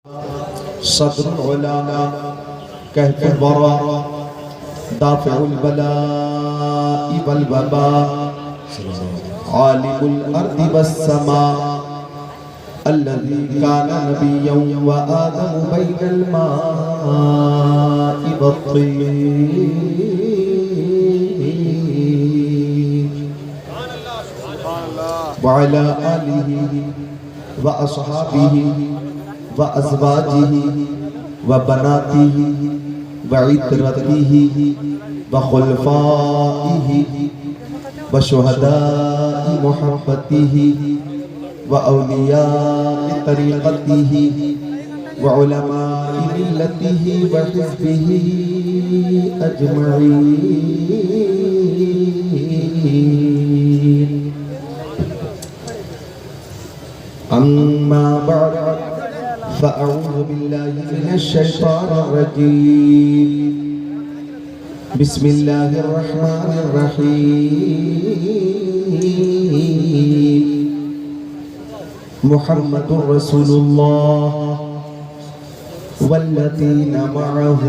صدر العلا كهف الورى دافع البلاء والوباء عالم الأرض والسماء الذي كان نبيا وآدم بين الماء والطين وعلى آله وأصحابه وأزواجه وبناته وعترته وخلفائه وشهداء محبته وأولياء طريقته وعلماء ملته وحزبه أجمعين. أما بعد فأعوذ بالله من الشيطان الرجيم. بسم الله الرحمن الرحيم. محمد رسول الله والذين معه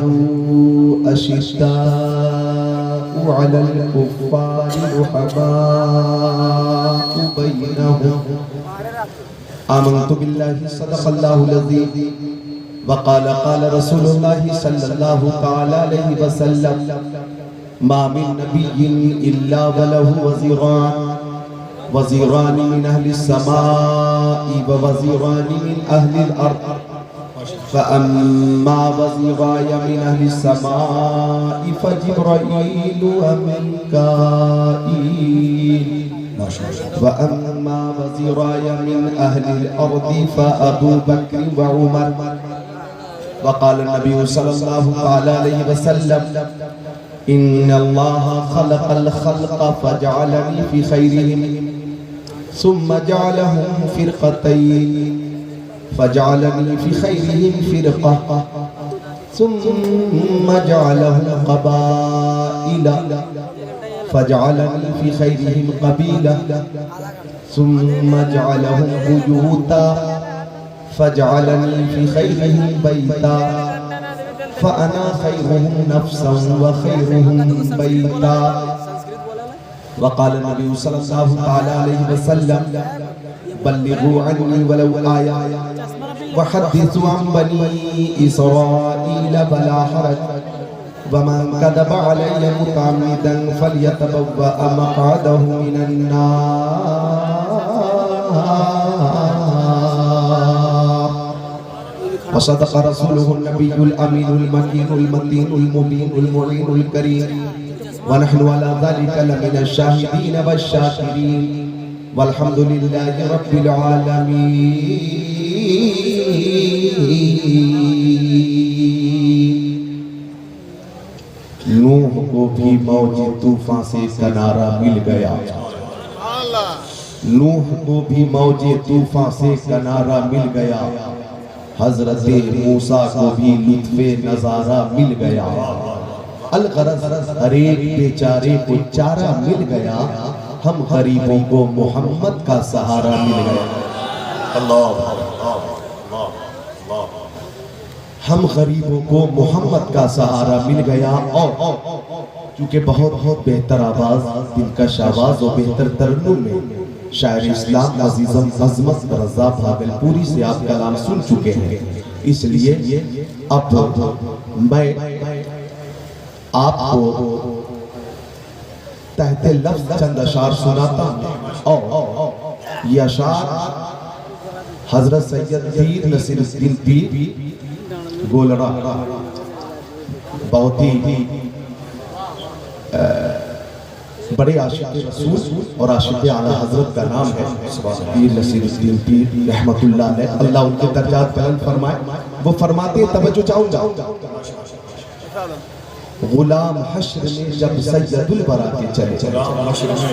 أشداء على الكفار رحماء بينهم. آمنت بالله صدق الله العظيم وقال قال رسول الله صلى الله تعالى عليه وسلم ما من نبي إلا وله وزيران من أهل السماء ووزيران من أهل الأرض فأما وزيراي من أهل السماء فجبرائيل وميكائيل وأما وزيراي من أهل الأرض فأبو بكر وعمر. وقال النبي صلى الله عليه وسلم إن الله خلق الخلق فجعلني في خيرهم ثم جعلهم فرقتين فجعلني في خيرهم فرقة ثم جعلهم قبائل فجعلني في خيرهم قبيلة ثم جعلهم بيوتا فجعلني في خيرهم بيتا فأنا خيرهم نفسا وخيرهم بيتا. وقال النبي صلى الله عليه وسلم بلغوا عني ولو آية وحدثوا عن بني إسرائيل بلا حرج ومن كذب علي متعمدا فليتبوأ مقعده من النار. وصدق رسوله النبي الأمين المكين المتين المبين المعين الكريم ونحن على ذلك لمن الشاهدين والشاكرين والحمد لله رب العالمين. نوح کو بھی موج طوفان سے کنارہ مل گیا. نوح کو بھی موج طوفان سے کنارہ مل گیا. حضرت موسیٰ کو بھی لطف نظارہ مل گیا. الغرض ہر ایک بیچارے کو چارہ مل گیا. ہم غریبوں کو محمد کا سہارا مل گیا. ہم غریبوں کو محمد کا سہارا مل گیا. اور چونکہ بہت بہتر آواز دلکش آواز اور بہتر ترنم میں شاعر اسلام عزیزم عظمت رضا بھاگلپوری سے آپ کلام سن چکے ہیں، اس لیے اب میں آپ کو تحت لفظ چند اشعار سناتا ہوں. اور یہ اشعار حضرت سید پیر نصیر الدین پیر گولڑا بہت ہی بڑے عاشق رسول اور عاشق اعلیٰ حضرت کا نام ہے پیر نصیر الدین پیر رحمت اللہ علیہ. اللہ ان کے درجات بلند فرمائے. وہ فرماتے ہیں، توجہ چاہوں گا، غلام حشر میں جب سید الورا کے چلے، غلام حشر میں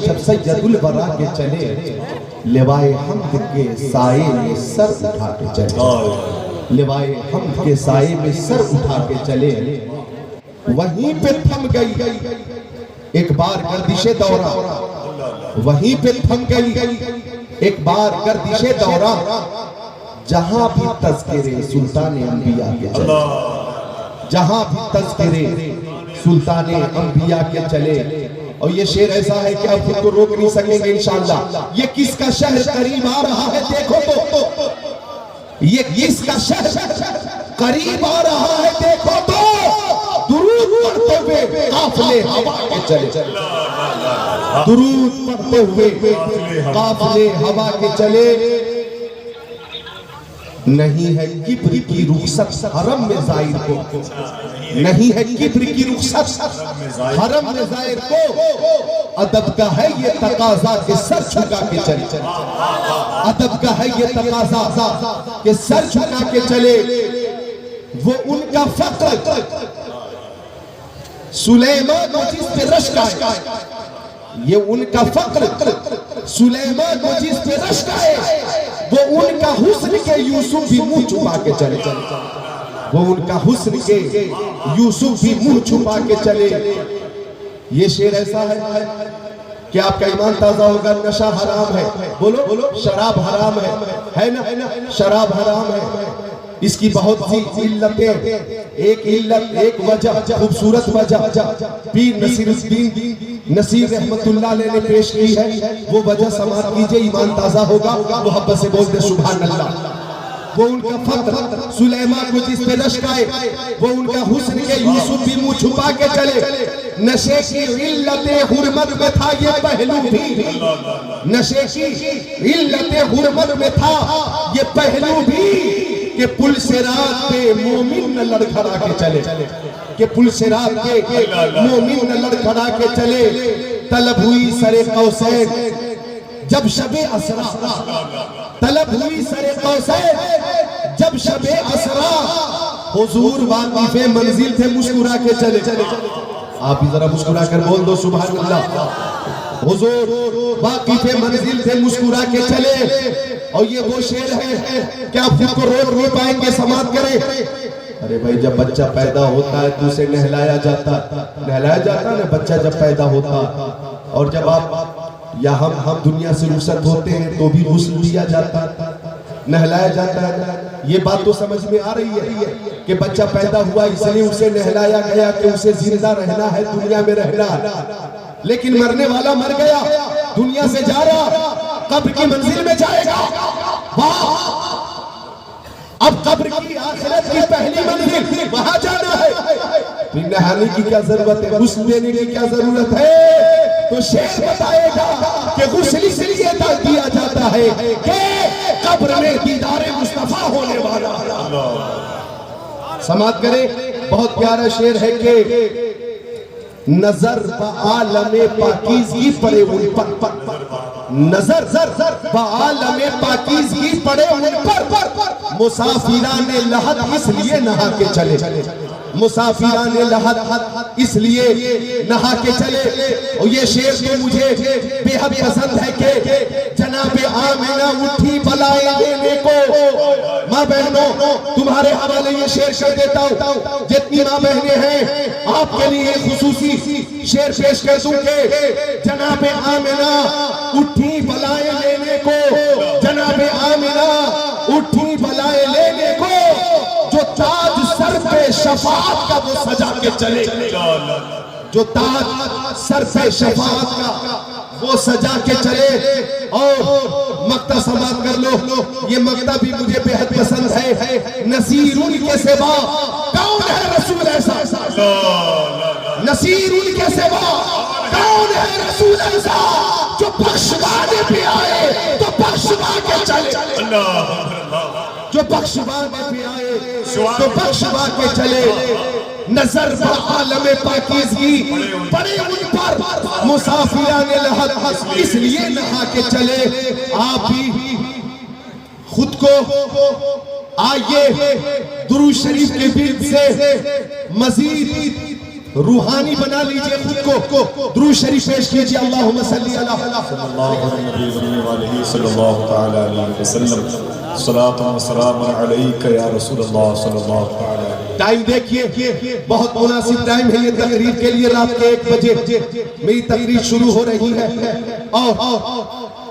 جب سید الورا کے چلے، لوائے حمد کے سائے میں سر اٹھا کے چلے، لوائے حمد کے سائے میں سر اٹھا کے چلے. وہیں پہ تھم گئی ایک بار گردش دورہ، وہیں پہ تھم گئی ایک بار گردش دورہ، جہاں بھی تذکرے سلطان انبیاء کے چلے، جہاں بھی تذکرے سلطان انبیاء کے چلے. اور یہ شعر ایسا ہے کہ آپ خود کو روک نہیں سکیں گے انشاءاللہ. یہ کس کا شہر قریب آ رہا ہے دیکھو تو، یہ کس کا شہر قریب آ رہا ہے دیکھو تو، درود پڑھتے ہوئے قافلے ہوا کے چلے، درود پڑھتے ہوئے قافلے ہوا کے چلے. نہیں ہے کبر کی رخصت حرم میں زائر کو، نہیں ہے کبر کی رخصت حرم میں زائر کو. ادب کا ہے یہ تقاضا کہ سر جھکا کے چلے، ادب کا ہے یہ تقاضا کہ سر جھکا کے چلے. وہ ان کا فقر سلیمان کو جس پہ رشک آئے، یہ ان کا فقر سلیمان کو جس پہ رشک آئے، وہ ان کا حسن کے یوسف بھی منہ چھپا کے چلے، وہ ان کا حسن کے یوسف بھی منہ چھپا کے چلے. یہ شعر ایسا ہے کہ آپ کا ایمان تازہ ہوگا. نشہ حرام ہے، بولو شراب حرام ہے نا، شراب حرام ہے. اس کی بہت سی علتیں، ایک علت، ایک وجہ، خوبصورت وجہ پیر نصیر الدین نصیر رحمت اللہ علیہ نے پیش کی ہے. وہ وجہ سماعت کیجئے، ایمان تازہ ہوگا. محبت سے بول دے سبحان اللہ. وہ ان کا فقر سلیمان کو جس پہ رشک آئے، وہ ان کا حسن کے یوسف بھی منہ چھپا کے چلے. نشے کی علت حرمت میں تھا یہ پہلو بھی، نشے کی علت حرمت میں تھا یہ پہلو بھی، کہ پل صراط پہ مومن نہ لڑکھڑا کے چلے، کہ پل صراط پہ مومن نہ لڑکھڑا کے چلے. طلب ہوئی سر قوسین جب شب اسرا، طلب ہوئی سر قوسین جب شب اسرا، حضور واقف منزل تھے مسکرا کے چلے. آپ بھی ذرا مسکرا کر بول دو سبحان اللہ. حضور واقف منزل تھے مسکرا کے چلے. اور یہ وہ شعر ہے کہ آپ خود کو روک نہیں پائیں گے، سماعت کریں. ارے بھائی جب بچہ پیدا ہوتا ہے تو اسے نہلایا جاتا نا بچہ جب پیدا ہوتا، اور جب آپ یا ہم دنیا سے رخصت ہوتے ہیں تو بھی غسل دیا جاتا، نہلایا جاتا ہے. یہ بات تو سمجھ میں آ رہی ہے کہ بچہ پیدا ہوا اس لیے اسے نہلایا گیا کہ اسے زندہ رہنا ہے، دنیا میں رہنا ہے. لیکن مرنے والا مر گیا، دنیا سے جا رہا، قبر کی منزل میں جائے گا. اب قبر کی آخرت کی پہلی منزل وہاں جانا ہے. پھر نہانے کی کیا ضرورت ہے، غسل دینے کی کیا ضرورت ہے؟ تو شیخ بتائے گا کہ غسل اس لیے دیا جاتا ہے کہ قبر میں دیدار مصطفیٰ ہونے والا. سماعت کریں. بہت پیارا شعر ہے کہ نظر بعالم پاکیزگی پڑے ان پر، نظر بعالم پاکیزگی پڑے ان پر، مسافران لحد اس لیے نہا کے چلے، مسافران لحد اس لیے نہا کے چلے. اور یہ شعر تو مجھے بے حد پسند ہے کہ جناب آمنہ اٹھی بلائے لینے کو. ماں بہنوں تمہارے حوالے یہ شعر کر دیتا ہوں، جتنی ماں بہنیں ہیں آپ کے لیے خصوصی شعر پیش کر دوں کہ جناب آمنہ اٹھی بلائے لینے کو، جناب آمنہ اٹھی بلائے لینے کو، جو تاج سر پہ شفاعت کا وہ سجا کے چلے، جو تاج سر پہ شفاعت کا وہ سجا کے چلے. اور مقطع سماعت کر لو، یہ مقطع بھی مجھے بے حد پسند ہے. نصیر ان کے سوا کون ہے رسول ایسا، نصیر ان کے سوا کون ہے رسول ایسا، جو بخشوانے پہ آئے تو بخشوا کے چلے، جو بخشوانے پہ آئے تو بخشوا کے چلے. نظر بعالم پاکیزگی پڑے ان پر، مسافران لحد اس لیے نہا کے چلے. آپ بھی خود کو آئیے درود شریف کے بیچ سے مزید روحانی بنا لیجئے خود کو. درود شریف پیش کیجئے. اللہم صلی اللہ علیہ وسلم. صلاۃ و سلام علیک یا رسول اللہ صلی اللہ علیہ وسلم. ٹائم دیکھیے، بہت مناسب ٹائم ہے یہ تقریر کے لیے، رات کے 1 بجے میری تقریر شروع ہو رہی ہے، اور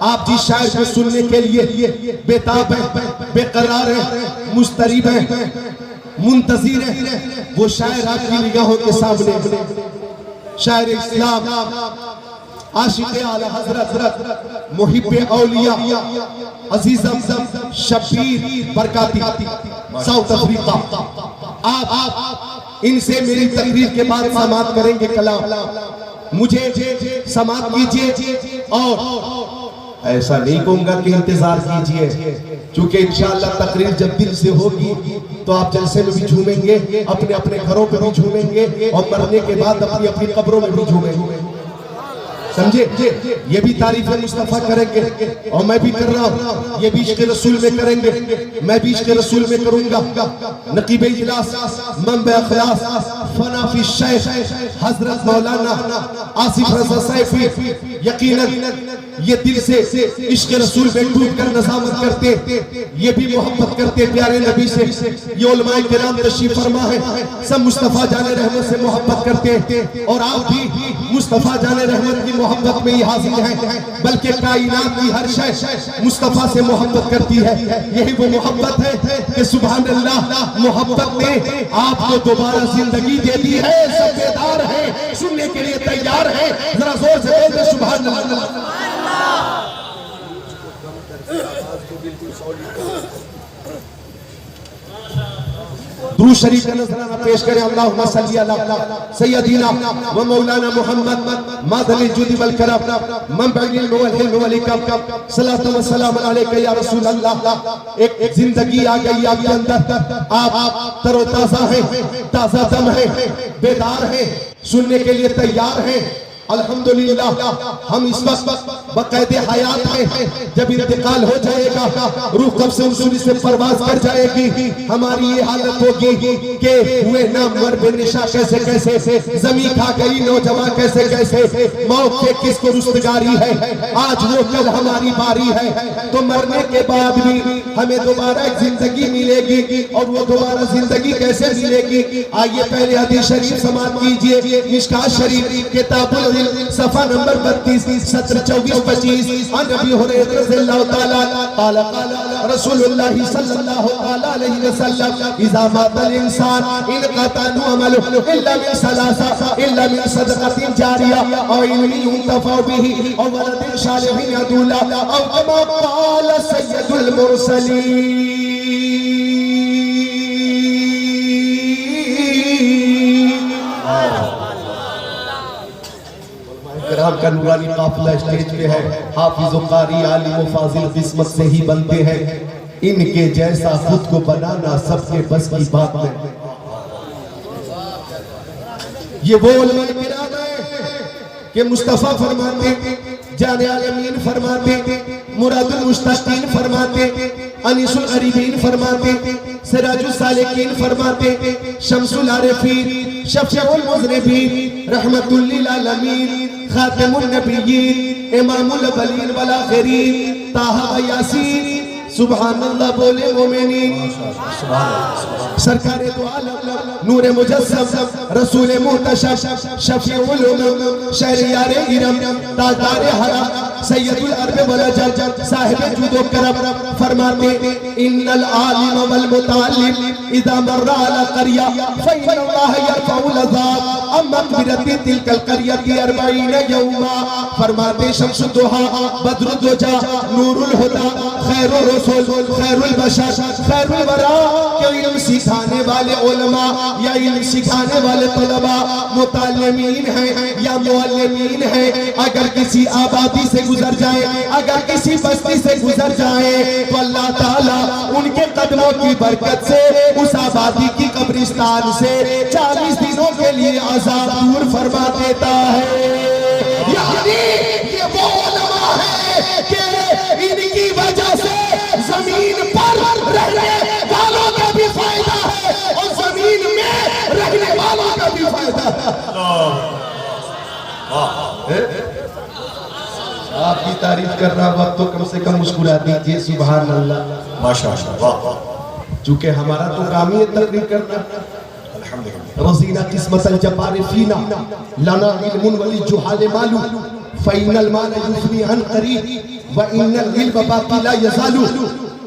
آپ جس شاعر کو سننے کے لیے بےتاب ہیں، بے قرار ہیں، مضطرب ہیں، منتظر ہیں، وہ شاعر آپ کی نگاہوں کے سامنے، شاعر اسلام، عاشق اعلی حضرت، محب اولیاء، عزیز شبیر برکاتی، ساؤتھ افریقہ۔ آپ ان سے میری تقریر کے بعد سماعت کریں گے کلام، مجھے سماعت کیجئے، اور ایسا نہیں کہوں گا کہ انتظار کیجئے، چونکہ انشاءاللہ تقریر جب دل سے ہوگی تو آپ جلسے میں بھی جھومیں گے، اپنے اپنے گھروں پہ بھی جھومیں گے، اور مرنے کے بعد اپنی اپنی قبروں میں بھی جھومیں گے، سمجھے؟ یہ بھی تعریف مصطفیٰ کریں گے، اور میں بھی کر رہا ہوں، یہ بھی عشق رسول میں کریں گے، میں بھی عشق رسول میں کروں گا۔ نقیب اجلاس، منبع اخلاص، فنا فی الشیخ حضرت مولانا آصف رضا سیفی، یقیناً یہ دل سے عشق رسول میں ڈوب کر نظامت کرتے، یہ بھی محبت کرتے پیارے نبی سے، یہ علماء کرام تشریف فرما ہے، سب مصطفیٰ جان رحمت سے محبت کرتے، اور آپ بھی مصطفیٰ جان رحمت کی محبت میں ہی حاضر ہیں، بلکہ کائنات کی ہر شے مصطفیٰ سے محبت کرتی ہے۔ یہی وہ محبت ہے کہ سبحان اللہ، محبت نے آپ کو دوبارہ زندگی دے دی ہے، سب بیدار ہیں، سننے کے لیے تیار ہیں، ذرا زور سے بول دیں سبحان اللہ۔ درود شریف کا نذرانہ پیش کریں، اللہم صلی علی سیدنا و مولانا محمد مادن الجود والکرم منبع العلم والحلم والحکم، صلاۃ و سلام علیک یا رسول اللہ۔ ایک زندگی آ گئی آپ کے اندر، آپ تر و تازہ ہیں، تازہ دم ہیں، بیدار ہیں، سننے کے لیے تیار ہیں۔ الحمدللہ ہم اس وقت بقید حیات ہیں، جب انتقال ہو جائے گا، روح قبض سے انسانی سے پرواز کر جائے گی، ہماری یہ حالت ہوگی کہ ہوئے نامور بے نشا کیسے کیسے، زمین کھا گئی نوجوان کیسے کیسے، موت کے کس کو رستگاری ہے، آج وہ کل ہماری باری ہے، تو مرنے کے بعد بھی ہمیں دوبارہ ایک زندگی ملے گی، اور وہ دوبارہ زندگی کیسے ملے گی؟ آئیے پہلے حدیث شریف سماعت کیجئے، مشکاۃ شریف کتاب العلم صفحہ نمبر 32 سطر 24-25، عن ابی ہریرہ رضی اللہ تعالی قال قال رسول اللہ صلی اللہ علیہ وسلم اذا مات الانسان انقطع عمله الا من ثلاثه، الا من صدقة جاریہ او علم ينتفع به او ولد صالح يدعو له او كما قال سید المرسلین۔ کرام کا نورانی قافلہ اسٹیج پہ ہے، حافظ و قاری عالم و فاضل قسمت سے ہی بنتے ہیں، ان کے جیسا خود کو بنانا سب کے بس کی بات ہے۔ یہ وہ علماء کرام ہیں کہ مصطفیٰ فرماتے، جان عالمین فرماتے، مراد المشتاقین فرماتے، انیس الغریبین فرماتے، سراج السالکین فرماتے، شمس العارفین، شفیع المذنبین، رحمت للعالمین، خاتم النبیین، امام الاولین والآخرین، طٰہٰ و یاسین، سبحان اللہ بولے مومنین، سرکار دو عالم، نور مجسم، رسول محتشم، شفیع الامم، شہریار ارم، تاجدار حرم، سید العرب والعجم، صاحب جود و کرم، فرماتے ان العالم والمتعلم اذا مر على قریہ فإن اللہ یرفع العذاب ام مغفرت تلک القریہ 40 یوما۔ فرماتے شمس الضحیٰ، بدر الدجا، نور الہدیٰ، خیر الرسول، خیر البشر، خیر الورا، کہ علم سکھانے والے علماء یا علم سکھانے والے طلباء متعلمین ہیں یا معلمین ہیں، اگر کسی آبادی سے گزر جائے، اگر کسی بستی سے گزر جائے تو اللہ تعالیٰ ان کے قدموں کی برکت سے اس آبادی کی قبرستان سے 40 دنوں کے لیے عذاب دور فرما دیتا ہے۔ یعنی یہ وہ علماء ہیں کہ ان کی وجہ سے زمین پر رہنے والوں کا بھی فائدہ ہے اور زمین میں رہنے والوں کا بھی فائدہ ہے۔ آپ کی تعریف کر رہا وقت تو کم سے کم مسکرا دیجئے، سبحان اللہ، ماشاءاللہ۔ چونکہ ہمارا تو کام ہی ہے تقریر کرنا، رضینا قسمت الجبار فینا لنا علم وللجہال مال فإن المال يفني عن قريب وإن العلم باقي لا يزال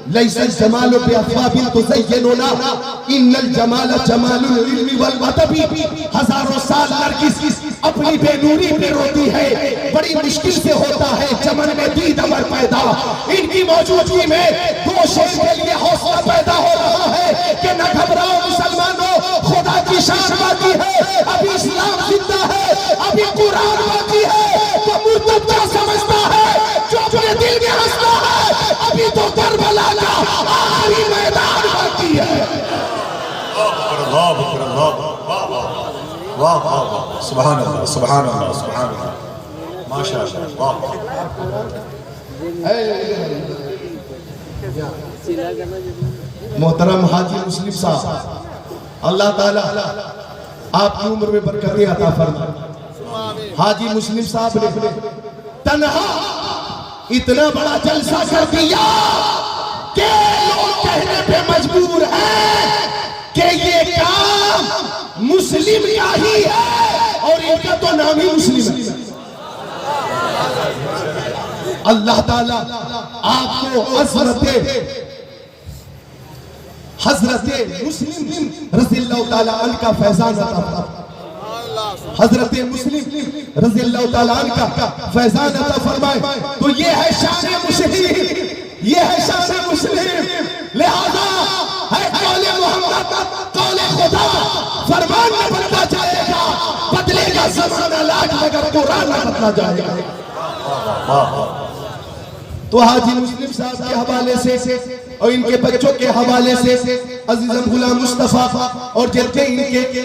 ليس الجمال بأثواب تزيننا إن الجمال جمال العلم والادب ہزاروں سال نرگس اپنی بے نوری پہ روتی ہے بڑی مشکل سے ہوتا ہے چمن میں دید امر پیدا ان کی موجودگی میں دو شخص کے لیے حوصلہ پیدا ہو رہا ہے کہ نہ گھبراؤ مسلمانوں خدا کی شان باقی ہے ابھی اسلام زندہ ہے ابھی قرآن باقی ہے تو مرتد کیا سمجھتا ہے جو اپنے دل میں ہنستا ہے ابھی تو کربلا کا آخری میدان باقی ہے واہ واہ سبحان اللہ سبحان اللہ سبحان اللہ ماشاء اللہ محترم حاجی مسلم صاحب اللہ تعالیٰ آپ کی عمر میں برکتیں عطا فرمائے حاجی مسلم صاحب نے تنہا اتنا بڑا جلسہ کر دیا کہ لوگ کہنے پہ مجبور ہیں کہ یہ کام مسلم کا ہی ہے اور ان کا تو نام ہی مسلم ہے اللہ تعالیٰ آپ کو حضرت مسلم رضی اللہ تعالیٰ عنہ کا فیضان عطا فرمائے حضرت مسلم رضی اللہ تعالیٰ عنہ کا فیضان عطا فرمائے تو یہ ہے شان مسلم یہ ہے شان مسلم لہذا ہے قول محمد قول خدا فرمان نہ بدلا جائے گا بدلے گا زمانہ لاکھ مگر قرآن نہ بدلا جائے گا تو حاجی مسلم صاحب کے حوالے سے اور ان کے بچوں کے حوالے سے عزیزم غلام مصطفیٰ اور جتنے ان کے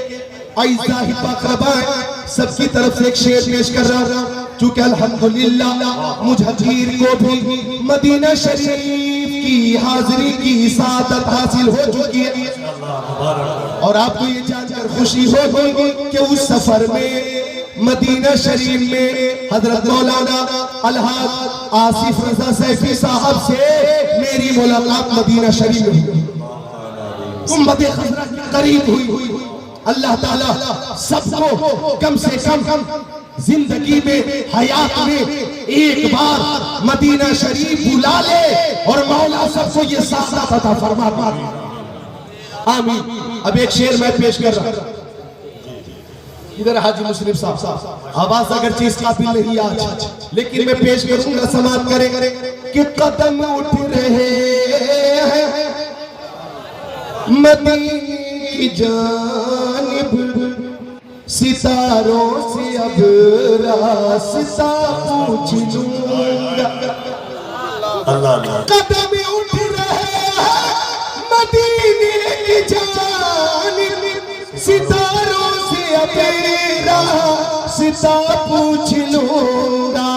اعزاء اقرباء سب کی طرف سے ایک شعر پیش کر رہا ہوں چونکہ الحمدللہ مجھیر کو بھی مدینہ شریف کی حاضری کی سعادت حاصل ہو چکی ہے اور آپ کو یہ جان کر خوشی ہوگی کہ اس سفر میں مدینہ شریف میں حضرت مولانا الحاج آصف رضا سیفی صاحب سے میری ملاقات مدینہ شریف میں ہوئی امت خضرہ کے قریب ہوئی اللہ تعالیٰ سب کو کم سے کم زندگی میں حیات میں ایک بار مدینہ شریف بلا لے اور مولا سب کو یہ سعادت عطا فرما آمین اب ایک شعر میں پیش کر رہا ہوں ادھر حاجی مسلم صاحب آواز اگر چیز قابل نہیں آج لیکن میں پیش کروں گا سماعت کریں کہ قدم اٹھ رہے ہیں مدینے کی جانب ستاروں سے اب راستہ پوچھ لوں گا قدم اٹھ رہے ہیں مدینے کی جانب ستاروں سے اب راستہ پوچھ لوں گا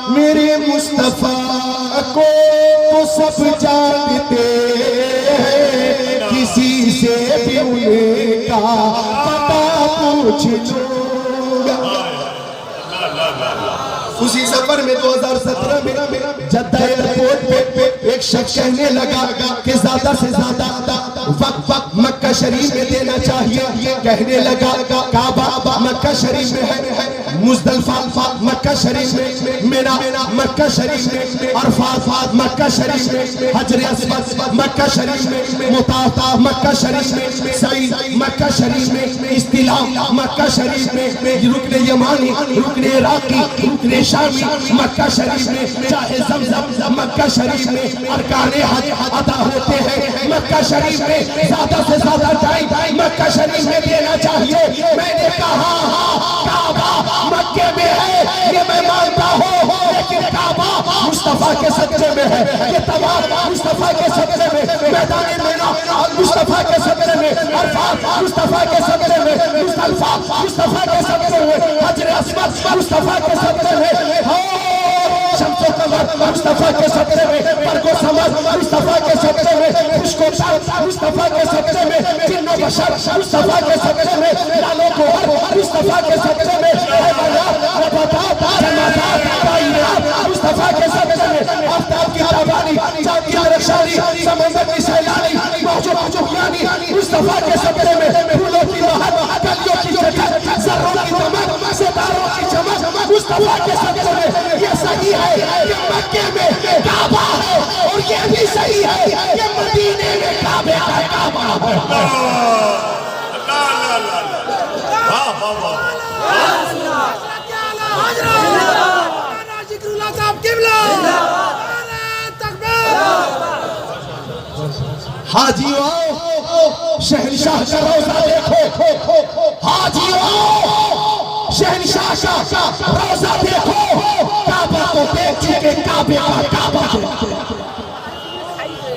میرے مصطفیٰ کو تو سب جانتے ہیں کسی سے بھی ان کا پتہ پوچھ لوں گا اسی سفر میں 2017 میں جدہ ایئرپورٹ پہ ایک شخص کہنے لگا کہ زیادہ سے زیادہ وقت مکہ شریف میں دینا چاہیے کہنے لگا کعبہ مکہ شریف میں ہے مزدلفہ مکہ شریف میں مینا مکہ شریف میں عرفات مکہ شریف میں حجر اسود مکہ شریف میں مطاف مکہ شریف میں سعی مکہ شریف میں استلام مکہ شریف میں رکن یمانی رکن عراقی رکن شامی مکہ شریف میں چاہے زمزم مکہ شریف میں ارکان حج ادا ہوتے ہیں مکہ شریف میں زیادہ سے زیادہ ٹائم مکہ شریف میں دینا چاہیے میں نے کہا کعبہ مکہ میں ہے یہ میں مانتا ہوں لیکن کعبہ مصطفیٰ کے صدقے میں ہے یہ تمام مصطفیٰ کے صدقے میں میدان مینا مصطفیٰ کے صدقے میں عرفات مصطفیٰ کے صدقے میں مزدلفہ مصطفیٰ کے صدقے میں حجر اسود مصطفیٰ کے صدقے میں شمس و قمر مصطفیٰ کے صدقے میں برگ و ثمر مصطفیٰ کے صدقے میں خشک و تر مصطفیٰ کے صدقے میں جن و بشر مصطفیٰ کے صدقے میں لال و گوہر مصطفیٰ کے صدقے میں حیوانات نباتات جمادات کائنات مصطفیٰ کے صدقے میں آفتاب کی تابانی چاند کی درخشانی سمندر کی سیلانی موج و طوفانی مصطفیٰ کے صدقے میں پھولوں کی بہار مصطفیٰ کے صدقے میں یہ صحیح ہے کہ مکے میں کعبہ ہے، اور یہ بھی صحیح ہے کہ مدینے میں کعبے کا کعبہ ہے۔ حاجیو آؤ شہنشاہ کا روزہ دیکھو، حاجیو آؤ شہنشاہ کا روزہ دیکھو، کعبہ کو دیکھ چکے کعبے کا کعبہ دیکھو۔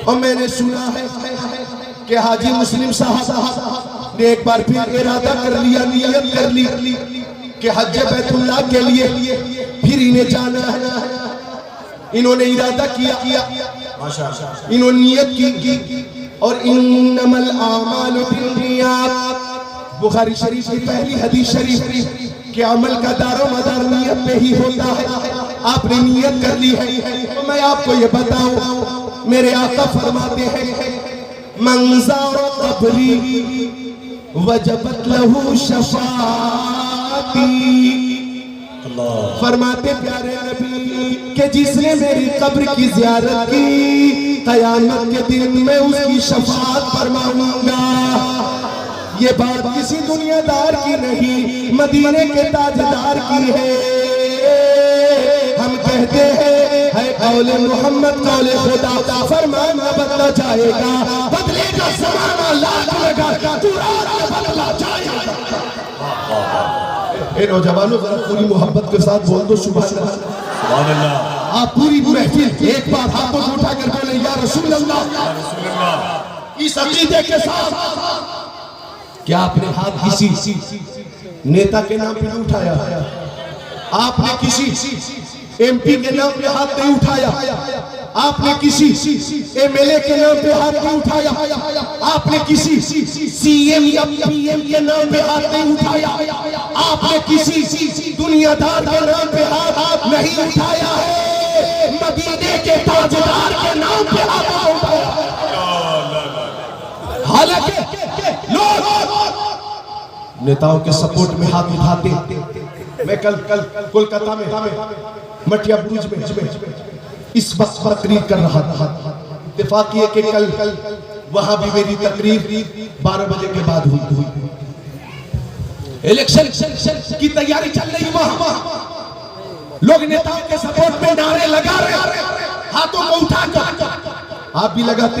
اور میں نے سنا ہے کہ حاجی مسلم صاحب نے ایک بار پھر ارادہ کر لیا، نیت کر لی کہ حج بیت اللہ کے لیے پھر انہیں جانا ہے۔ انہوں نے ارادہ کیا، انہوں نے نیت کی، اور انما الاعمال بالنیات، بخاری شریف کی پہلی حدیث شریف کہ عمل کا دار و مدار نیت پہ ہی ہوتا ہے۔ آپ نے نیت کر لی ہے۔ تو میں آپ کو یہ بتاؤں، میرے آقا فرماتے ہیں من زار قبری وجبت لہو شفاعتی، فرماتے پیارے نبی کہ جس نے میری قبر کی زیارت کی، قیامت کے دن میں اس کی شفاعت فرماؤں گا۔ یہ بات کسی دنیا دار کی نہیں، مدینے کے تاجدار کی ہے۔ ہم کہتے ہیں ہے قول محمد قول خدا، فرمانا بدلا جائے گا، بدلے گا زمانہ لاکھ لگا، قرآن بدلا جائے گا۔ اے نوجوانوں ذرا پوری محبت کے ساتھ بول دو سبحان اللہ۔ آپ پوری محفل ایک بار ہاتھوں کو اٹھا کر بولیں یا رسول اللہ، اس عقیدے کے ساتھ کیا آپ نے ہاتھ کسی نیتا کے نام پہ نہیں اٹھایا؟ آپ نے کسی ایم پی کے نام پہ ہاتھ نہیں اٹھایا؟ آپ نے کسی ایم ایل اے کے نام پہ ہاتھ نہیں اٹھایا؟ آپ نے کسی سی ایم یا پی ایم کے نام پہ ہاتھ نہیں اٹھایا؟ آپ نے کسی دنیا دار کے نام پہ ہاتھ نہیں اٹھایا ہے، مدینے کے تاجدار کے نام پہ ہاتھ اٹھایا۔ حالانکہ لوگ نیتاؤں کے سپورٹ میں ہاتھ اٹھاتے۔ میں کل کولکاتہ میں مٹیا بروج میں اس وقت تقریر کر رہا تھا، اتفاق یہ کہ کل وہاں بھی میری تقریر 12 بجے کے بعد ہوئی۔ الیکشن کی تیاری چل رہی، وہاں لوگ نیتاؤں کے سپورٹ میں نعرے لگا رہے، ہاتھوں کو اٹھا کر آپ بھی لگاتے۔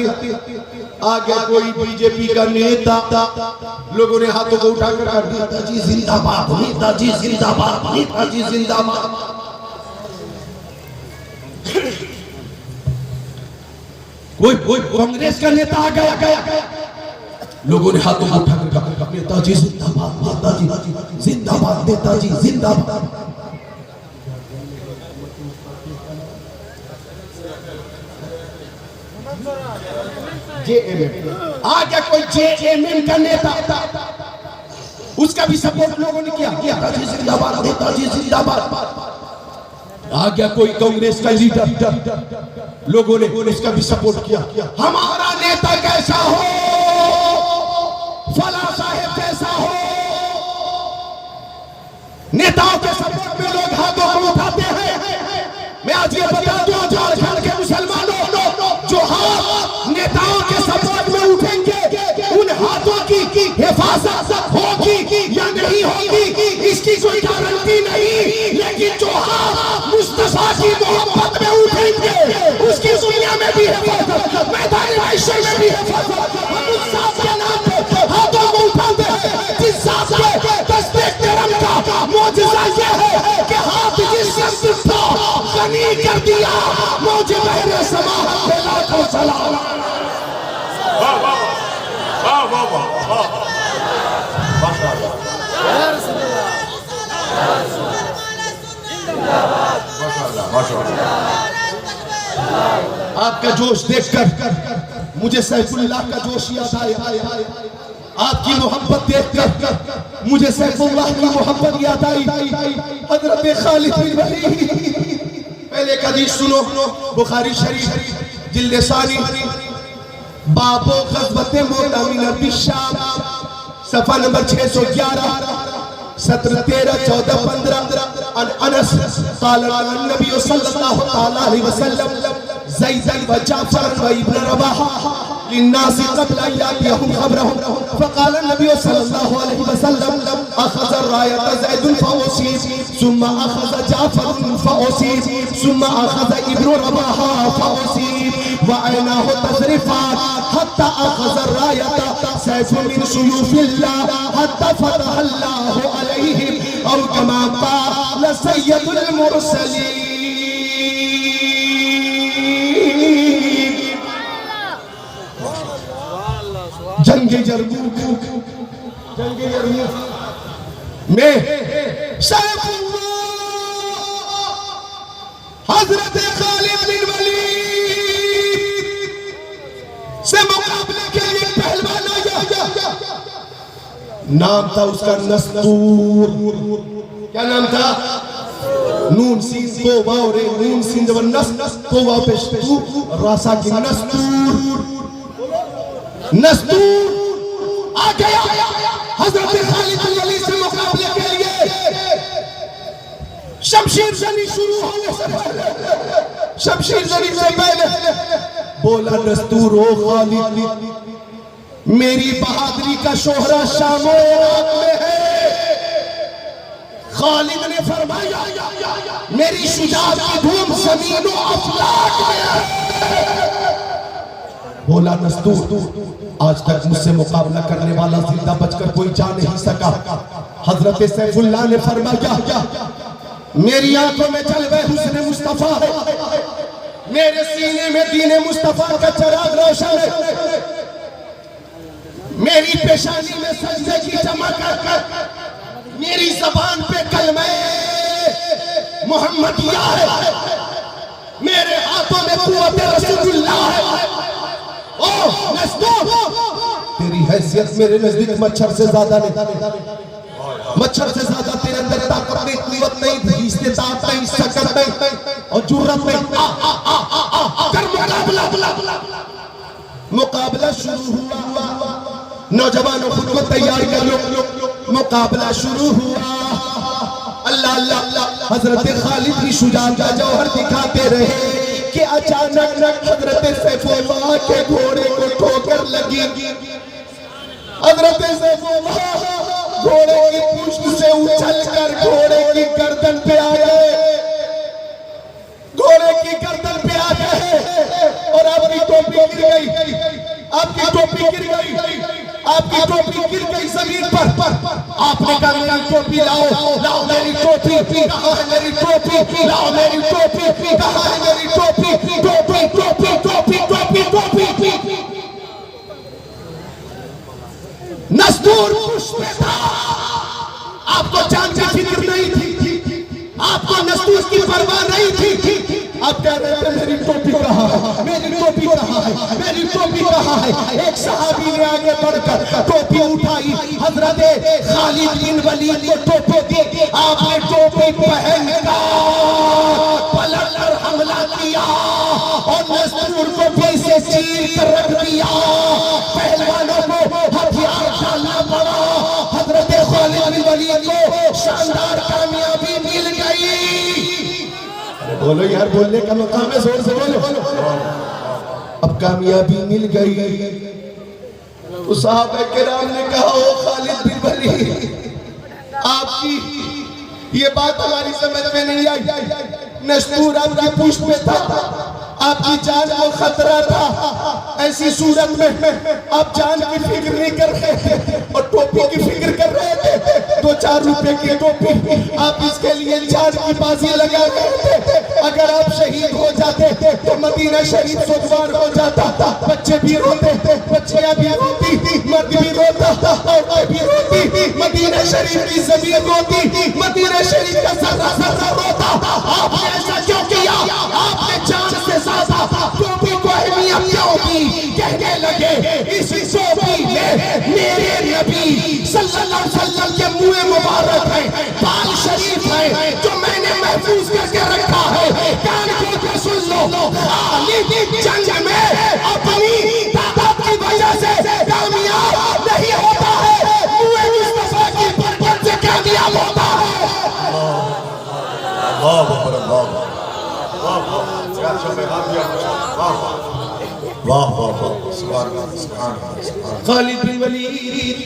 آگیا کوئی بی جے پی کا نیتا، لوگوں نے ہاتھوں کو اٹھا کر کہا نیتا جی زندہ باد، نیتا جی زندہ باد، نیتا جی زندہ باد۔ کوئی کانگریس کا نیتا آ گیا، لوگوں نے ہاتھوں کو اٹھا کر کہا نیتا جی زندہ باد، نیتا جی زندہ باد، نیتا جی زندہ باد۔ آگیا کوئی جے ایم ایم کا نیتا، اس کا بھی سپورٹ لوگوں نے کیا، نیتا جی زندہ باد، نیتا جی زندہ باد۔ آگیا کوئی کانگریس کا لیڈر، لوگوں نے اس کا بھی سپورٹ کیا، ہمارا نیتا کیسا ہو، فلاں صاحب کیسا ہو۔ نیتاؤں کے سپورٹ میں لوگ ہاتھوں کو اٹھاتے ہیں۔ میں آج یہ بتا دوں جھارکھنڈ کے مسلمانوں، جو ہاتھ نیتاؤں کے سپورٹ میں اٹھیں گے، ان ہاتھوں کی حفاظت ہوگی یا نہیں ہوگی اس کی کوئی گارنٹی نہیں، لیکن جو ہاتھ مصطفیٰ کی محبت میں اٹھیں گے اس کی دنیا میں بھی حفاظت، میدان معاشر میں بھی حفاظت۔ ہم اس ذات کے نام پہ ہاتھوں کو اٹھاتے ہیں جس ذات کے تصدیق کرم کا معجزہ یہ ہے کہ ہاتھ جس سمت تھا غنی کر دیا، موج بحر سماحت پہ لاکھوں سلام۔ آپ کا جوش دیکھ کر مجھے سیف اللہ کا جوش یاد آیا، آپ کی محبت دیکھ کر مجھے سیف اللہ کی محبت یاد آئی۔ حضرت خالد بن ولید، پہلے ایک حدیث سنو، بخاری شریف جلد ثانی، باب غزوۃ موتہ من ارض الشام، صفحہ نمبر 611، 17، 13، 14، 15، عن انس قال النبي صلى الله تعالى عليه وسلم زيدا وجعفرا وابن رواحة للناس قبل ان ياتيهم خبرهم فقال النبي صلى الله عليه وسلم اخذ الراية زيد فاصيب ثم اخذ جعفر فاصيب ثم اخذ ابن رواحة فاصيب وعيناه تذرفان حتى اخذ الراية سيف من سيوف الله حتى فتح الله عليهم او كما قال سيد المرسلين. جنگ یرموک میں سیف اللہ حضرت خالد بن ولید سے مقابلے کے لیے پہلوان آیا. نام تھا اس کا نستور. کیا نام تھا؟ نون سین کو واو رے نون سین جب نس کو واو پیشتو راسا کی نستور. نستور آ گیا حضرت خالد بن ولید سے مقابلے کے لیے. شمشیر زنی شروع ہونے سے پہلے شمشیر زنی سے پہلے بولا نستور او خالد میری بہادری کا شہرہ شام و عراق میں ہے. خالد نے فرمایا میری شجاعت کی دھوم زمین و افلاک میں ہے. بولا نستور آج تک مجھ سے مقابلہ کرنے والا زندہ بچ کر کوئی جا نہیں سکا. حضرت سیف اللہ نے فرمایا میری آنکھوں میں جلوہ حسن مصطفیٰ ہے, میرے سینے میں دین مصطفیٰ کا چراغ روشن ہے, میری پیشانی میں سجدے کی جمع کر میری زبان پہ کلمہ محمدیہ ہے, میرے ہاتھوں میں قوت رسول اللہ ہے. اوہ نستور تیری حیثیت میرے نزدیک مچھر سے زیادہ نہیں, مچھر سے زیادہ تیرے اندر طاقت نہیں, قوت نہیں, استطاعت نہیں, سکت نہیں اور جرت نہیں. کر مقابلہ شروع ہوا. نوجوانوں خود کو تیار کر لو, مقابلہ شروع ہوا. اللہ اللہ حضرت خالد کی شجاعت کا جوہر دکھاتے رہے کہ اچانک حضرت سیف اللہ کے گھوڑے کو ٹھوکر لگی. حضرت سیف اللہ گھوڑے کی پشت سے اچھل کر گھوڑے کی گردن پہ آ گئے, گھوڑے کی گردن پہ آ گئے اور آپ کی ٹوپی گر گئی, آپ کی ٹوپی گر گئی, آپ کی ٹوپی گر گئی زمین پر. آپ نے کہا میری ٹوپی لاؤ, لاؤ میری ٹوپی, کہاں ہے میری ٹوپی, لاؤ میری ٹوپی, کہاں ہے میری ٹوپی, ٹوپی ٹوپی ٹوپی ٹوپی ٹوپی. نستور پشت میں تھا, آپ کو جان کی فکر نہیں تھی, آپ کو نستور کی پرواہ نہیں تھی. آپ کہہ رہے تھے میری ٹوپی کہاں ہے, میری ٹوپی کہاں ہے, میری ٹوپی کہاں ہے. ایک صحابی نے آگے بڑھ کر ٹوپی اٹھائی, حضرت خالد بن ولید کو ٹوپی دی. آپ نے ٹوپی پہن کر پلٹ کر حملہ کیا اور نستور کو پیسے چیر کر رکھ دیا. پہلوانوں کو ہتھیار ڈالنا پڑا. حضرت خالد بن ولید کو شاندار کامیابی مل گئی. بولو یار, بولنے کا مقام ہے, زور سے بولو. اب کامیابی مل گئی. تو صحابہ کرام نے کہا او خالد بن ولید آپ کی یہ بات ہماری سمجھ میں نہیں آئی. نستور آپ کی پشت میں تھا, آپ کی جان کو خطرہ تھا. ایسی صورت میں آپ جان کی فکر نہیں کر رہے تھے اور ٹوپی کی فکر کر رہے تھے. 2-4 روپے کی ٹوپی آپ اس کے لیے جان کی بازی لگا رہے تھے. اگر آپ شہید ہو جاتے تو مدینہ شریف سوگوار ہو جاتا. بچے بھی روتے, بچیاں بھی روتی, مرد بھی روتا, عورتیں بھی روتی, مدینہ شریف کی زمین روتی, مدینہ شریف کا ذرہ ذرہ روتا. آپ نے ایسا کیوں کیا؟ آپ نے جان سے زیادہ ٹوپی کو اہمیت کیوں دی؟ کہنے لگے اس ٹوپی میں میرے نبی صلی اللہ علیہ وسلم کے منہ مبارک ہے, بال شریف ہے جو میں نے محفوظ کر کے رکھا ہے. کان کھول کے سن لو, خالد جنگ میں اپنی طاقت کی وجہ سے کامیاب نہیں ہوتا ہے, منہ مصطفیٰ کی برکت سے کامیاب ہوتا ہے. واہ واہ واہ سبحان اللہ سبحان اللہ سبحان اللہ. خالد بن ولید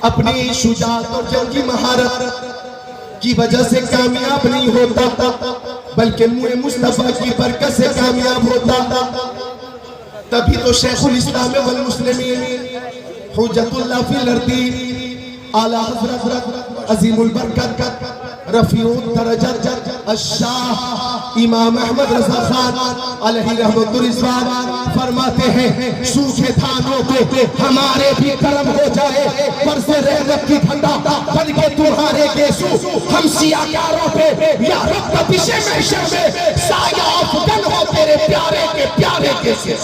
اپنی شجاعت اور جنگی مہارت کی وجہ سے کامیاب نہیں ہوتا بلکہ منہ مصطفیٰ کی برکت سے کامیاب ہوتا. تبھی تو شیخ الاسلام والمسلمین حجت اللہ فی الارض اعلیٰ حضرت عظیم البرکت رفیع الدرجات الشاہ امام احمد رضا خان علیہ رحمت الرضوان فرماتے ہیں سوکھے دھانوں پہ ہمارے بھی کرم ہو جائے برس رحمت کی ٹھنڈا بن کے تمہارے گیسو ہم سیاکاروں پہ یا رب تپش محشر میں سایہ افغن ہو تیرے پیارے کے پیارے گیسے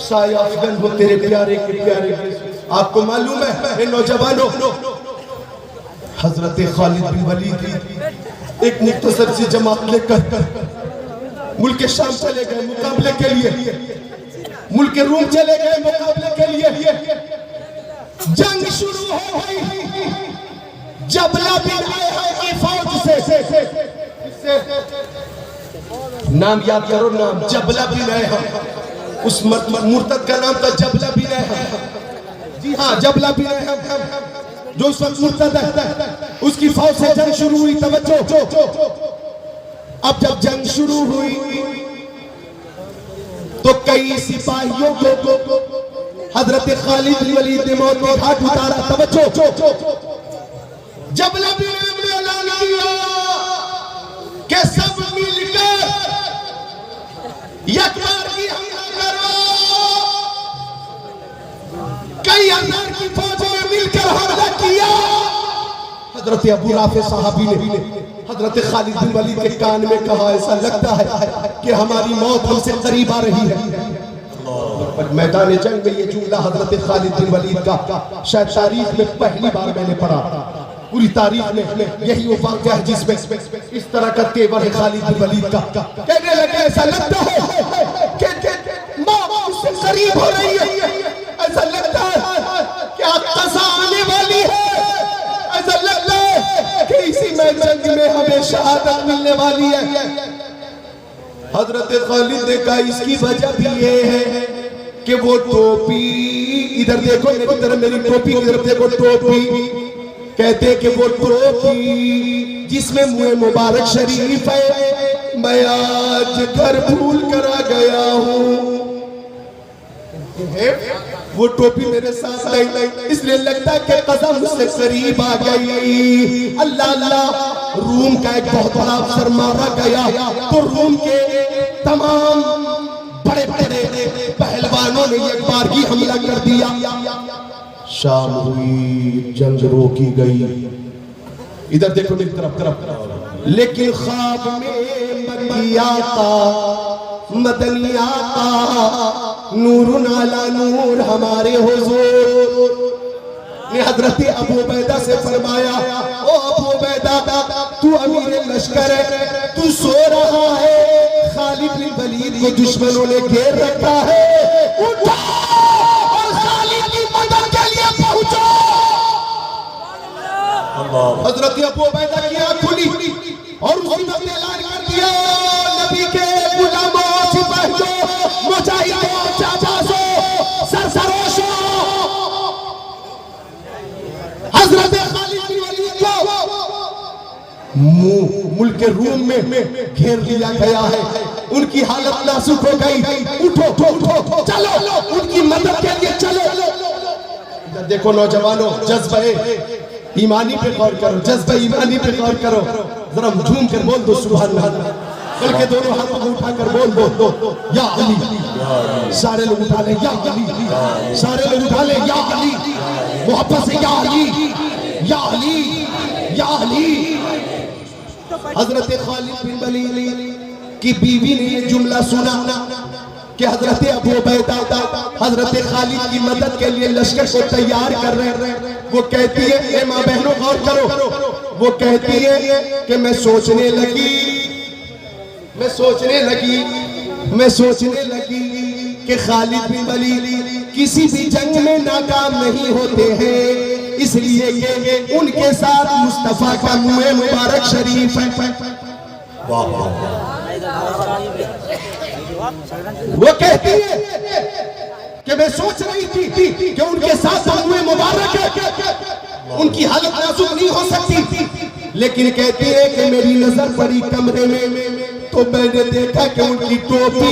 سایہ افغن ہو تیرے پیارے کے پیارے گیسے. آپ کو معلوم ہے نوجوانوں حضرت خالد بن ولید ایک مختصر سی جماعت لے کر ملک شام چلے گئے مقابلے کے لیے ملک روم چلے گئے مقابلے کے لیے. جنگ شروع ہو گئی جبلہ بن ریحہ کی فوج سے نام یاد کرو نام جبلہ بن ریحہ اس مرتد کا نام تھا جبلہ بن ریحہ. جی ہاں جبلہ بن ریحہ جو اس وقت مرتد ہے اس کی فوج سے جنگ شروع ہوئی. توجہ اب جب جنگ شروع ہوئی تو کئی سپاہیوں کو حضرت خالد بن ولید نے موت کے گھاٹ اتارا. توجہ جبلہ بن ریحہ نے اعلان کیا کہ سب مل کر یک بار کی حملہ کرو. کئی ہزار کی فوج نے مل کر حملہ کیا. حضرت ابو رافع صحابی نے حضرت خالد بن ولید کے کان میں کہا ایسا لگتا ہے کہ ہماری موت ہم سے قریب آ رہی ہے. میدان جنگ میں یہ جملہ حضرت خالد بن ولید کا شاید تاریخ میں پہلی بار میں نے پڑھا. پوری تاریخ میں یہی وہ واقعہ ہے جس میں اس طرح کا تیور ہے خالد بن ولید کا. کہنے لگے ایسا لگتا ہے کہ موت اس سے قریب ہو رہی ہے. ایسا لگتا ہے کہ قضا آنے والی ہے. ایسا لگتا ہے کہ اسی جنگ میں ہمیں شہادت ملنے والی ہے. حضرت خالد نے کہا اس کی وجہ بھی یہ ہے کہ وہ ٹوپی ادھر دیکھو میری طرف میری ٹوپی کی طرف دیکھو ٹوپی کہتے کہ وہ ٹوپی جس میں منہ مبارک شریف ہے میں آج گھر بھول کر آ گیا ہوں. وہ ٹوپی میرے ساتھ نہیں اس لئے لگتا ہے کہ قضا مجھ سے قریب آ گئی. اللہ اللہ روم کا ایک بہت بڑا افسر مارا گیا تو روم کے تمام بڑے بڑے پہلوانوں نے ایک بار کی حملہ کر دیا. شام ہوئی جنگ روکی گئی. ادھر دیکھو میری طرف لیکن خواب میں مدنی آقا نور علی نور ہمارے حضور نے حضرت ابو عبیدہ سے فرمایا او ابو عبیدہ تو امیر لشکر ہے تو سو رہا ہے خالد بن ولید کو دشمنوں نے گھیر رکھا ہے اٹھو اور خالد کی مدد کے لیے پہنچو. حضرت ابو عبیدہ کی آنکھ کھلی اور اسی وقت اعلان کر دیا نبی کے غلاموں سپاہیوں مجاہدوں جانبازوں سرسروشوں حضرت خالد بن ولید کو ملک روم میں گھیر لیا گیا ہے. ان کی حالت نازک ہو گئی. اٹھو چلو ان کی مدد کے لیے چلو. دیکھو نوجوانوں جذبہ ایمانی پہ غور کرو جذبہ ایمانی پہ غور کرو. ذرا جھوم کر بول دو سبحان اللہ بلکہ دونوں ہاتھوں کو اٹھا کر بول دو یا علی. سارے لوگ اٹھا لیں یا علی. سارے لوگ اٹھا لیں یا علی. محبت سے یا علی یا علی یا علی. حضرت خالد بن ولید کی بیوی نے یہ جملہ سنا کہ حضرت ابو عبیدہ حضرت خالد کی مدد کے لیے لشکر کو تیار کر رہے ہیں. وہ کہتی ہے اے ماں بہنوں غور کرو. وہ کہتی ہے کہ میں سوچنے لگی کہ خالد بن ولید کسی بھی جنگ میں ناکام نہیں ہوتے ہیں اس لیے کہ ان کے ساتھ مصطفیٰ کا منہ مبارک شریف ہے. واہ واہ وہ کہتی ہے کہ میں سوچ رہی تھی کہ ان کے ساتھ ہوئے مبارک ان کی حالت نازک نہیں ہو سکتی، لیکن کہتی ہے کہ میری نظر پڑی کمرے میں تو میں نے دیکھا کہ ان کی ٹوپی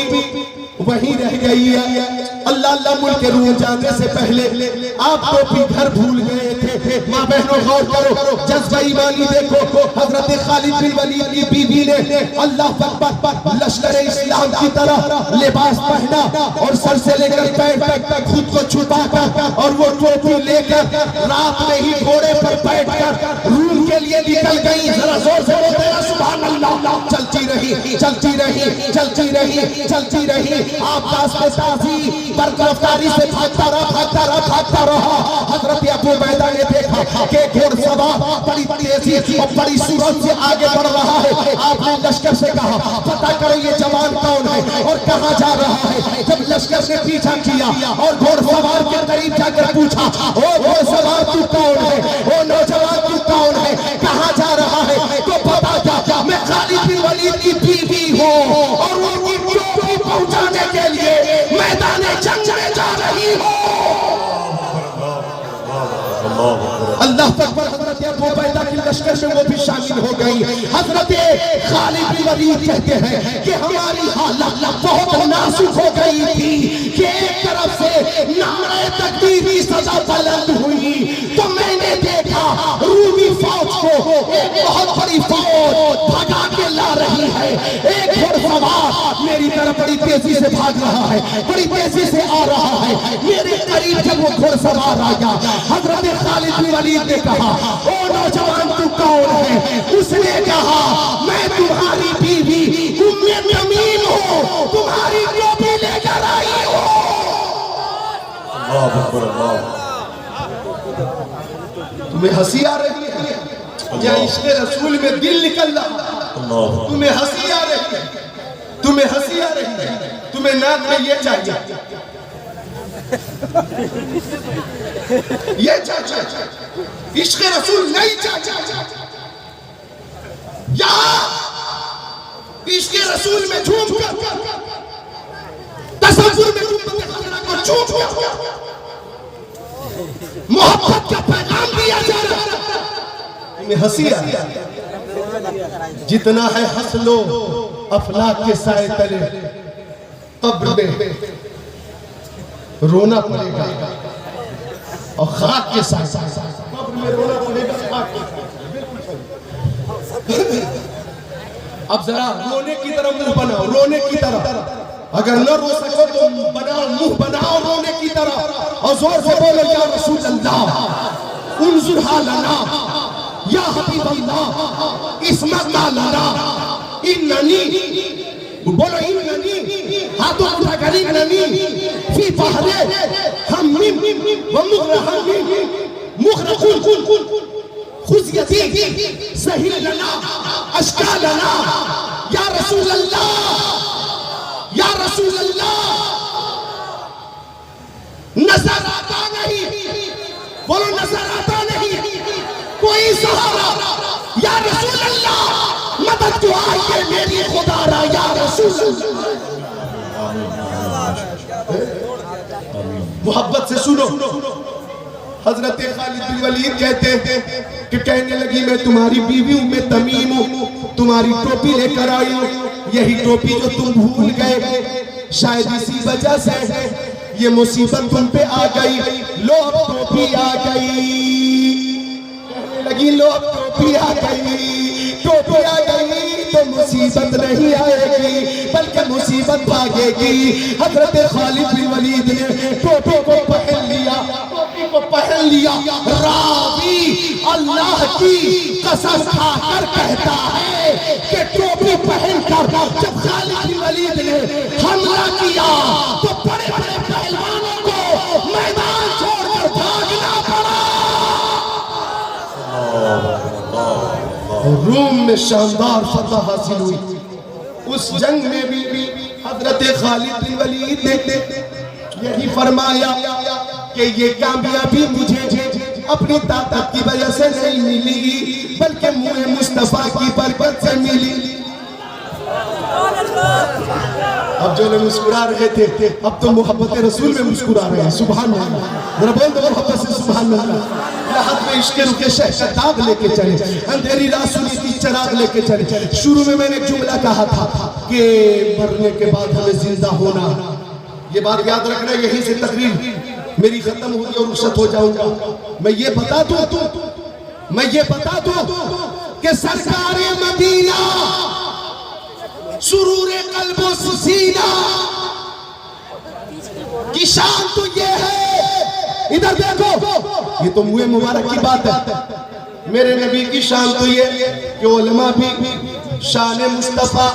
وہیں رہ گئی ہے۔ اللہ اللہ ملک روح جانے سے پہلے آپ ٹوپی گھر بھول گئے تھے۔ ماں بہنوں غور کرو، جذبہ ایمانی دیکھو، حضرت خالد بن ولید کی بیوی نے اللہ اکبر لشکر اسلام کی طرح لباس پہنا اور سر سے لے کر پیر تک خود کو چھپا کر اور وہ ٹوپی لے کر رات میں ہی گھوڑے پر بیٹھ کر روم کے لیے نکل گئی۔ ذرا زور سے بولتے ہیں سبحان اللہ۔ چلتی رہی چلتی رہی چلتی رہی چلتی رہی، آپ داس میں تازی برق رفتاری سے بھاگتا رہا۔ حضرت ابو عبیدہ نے دیکھا کہ گھوڑ سوار بڑی تیزی اور بڑی سرعت سے آگے بڑھ رہا ہے۔ آپ نے لشکر سے کہا پتہ کرو یہ جوان کون ہے اور کہاں جا رہا ہے۔ جب لشکر نے پیچھا کیا اور گھوڑ سوار کے قریب جا کر پوچھا او گھوڑ سوار تو کون ہے، او نوجوان تو کون ہے، کہاں جا رہا ہے، تو پتا کیا میں خالد بن ولید کی بیوی ہوں اور وہ ان کی ٹوپی پہنچانے کے لیے میدان جنگ میں جا رہی ہوں۔ اللہ اکبر۔ حضرت ابو عبیدہ کی لشکر میں وہ بھی شامل ہو گئی۔ حضرت خالد بن ولید کہتے ہیں کہ ہماری حالت بہت نازک ہو گئی تھی کہ ایک طرف سے نعرہ تکبیر کی صدا بلند ہوئی تو میں نے دیکھا رومی فوج کو ایک بہت بڑی فوج بھگا کے لا رہی ہے۔ ایک گھوڑ سوار میری طرف بڑی تیزی سے بھاگ رہا ہے، بڑی تیزی سے آ رہا ہے۔ میرے قریب جب وہ گھوڑ سوار آیا، حضرت خالد بن ولید نے کہا او نوجوان تو کون ہے؟ اس نے کہا میں تمہاری بیوی ام تمیم ہوں، تمہاری ٹوپی لے کر آئی ہوں۔ اللہ اکبر اللہ۔ تمہیں ہنسی آ رہی ہے یا عشق رسول میں دل نکل رہا؟ تمہیں ہنسی آ رہی ہے، تمہیں ہنسی آ رہی ہے، تمہیں ناک میں یہ چاہیے یہ چاہیے، عشق رسول نہیں چاہیے۔ یہاں عشق رسول میں جھوم کر تصور میں امت خضرہ کو چھوٹ محبت کا پیغام دیا جا رہا ہے۔ تمہیں ہنسی آ رہی ہے، جتنا ہے ہنس لو افلاک کے سائے تلے، قبر میں رونا پڑے گا اور خاک کے سائے قبر میں رونا پڑے گا خاک کے سائے۔ اب ذرا رونے کی طرح منہ بناؤ، رونے کی طرح، اگر نہ رو سکو تو بناؤ منہ بناؤ رونے کی طرح اور زور سے بولو یا رسول اللہ انظر حالنا یا حبیب اللہ اسمعنا لنا اننی، بولو اننی، ہاتھوں اٹھا کر اننی فی بحر ہم ومغرہم مغرقون خذ یدی سہل لنا اشکالنا یا رسول اللہ یا رسول اللہ۔ نظر آتا نہیں، بولو نظر آتا نہیں کوئی سہارا، یا رسول اللہ مدد تو آئیے میری خدا را یا رسول اللہ۔ محبت سے سنو، حضرت خالد بن ولید کہتے ہیں کہ کہنے لگی میں تمہاری بیوی ام تمیم ہوں، تمہاری ٹوپی لے کر آئی ہوں، یہی ٹوپی جو تم بھول گئے، شاید اسی وجہ سے یہ مصیبت تم پہ آ گئی، لو اب ٹوپی آ گئی۔ کہنے لگی لو اب ٹوپی آ گئی، ٹوپی آ گئی تو مصیبت نہیں آئے گی بلکہ مصیبت بھاگے گی۔ حضرت خالد بن ولید نے ٹوپی کو پہن لیا، ٹوپی کو پہن لیا۔ راوی اللہ کی قسم کھا کر کہتا ہے کہ ٹوپی پہن کر جب خالد بن ولید نے حملہ کیا تو بڑے بڑے پہلوانوں کو میدان چھوڑ کر بھاگنا پڑا۔ روم میں شاندار فتح حاصل ہوئی۔ اس جنگ میں بھی حضرت خالد بن ولید نے یہی فرمایا کہ یہ کامیابی مجھے اپنی طاقت کی وجہ سے نہیں ملی بلکہ منہ مصطفیٰ کی برکت سے ملی۔ اب جو لوگ مسکرا رہے تھے اب تو محبت رسول میں مسکرا رہے ہیں. سبحان اللہ. ذرا بول دو محبت سے سبحان اللہ. راحت میں عشق رخ شہ کا داغ لے کے چلے, اندھیری رات سنی تھی چراغ لے کے چلے. شروع میں نے ایک جملہ کہا تھا کہ مرنے کے بعد ہمیں زندہ ہونا. یہ بات یاد رکھنا, یہیں سے تقریر میری ختم ہوگی اور رخصت ہو جاؤں گا. میں یہ بتا دوں کہ سرکار مدینہ سرور قلب و سینہ کی شان تو یہ ہے. ادھر دیکھو, یہ تو منہ مبارک کی بات ہے. میرے نبی کی شان تو یہ کہ علماء بھی شان مصطفیٰ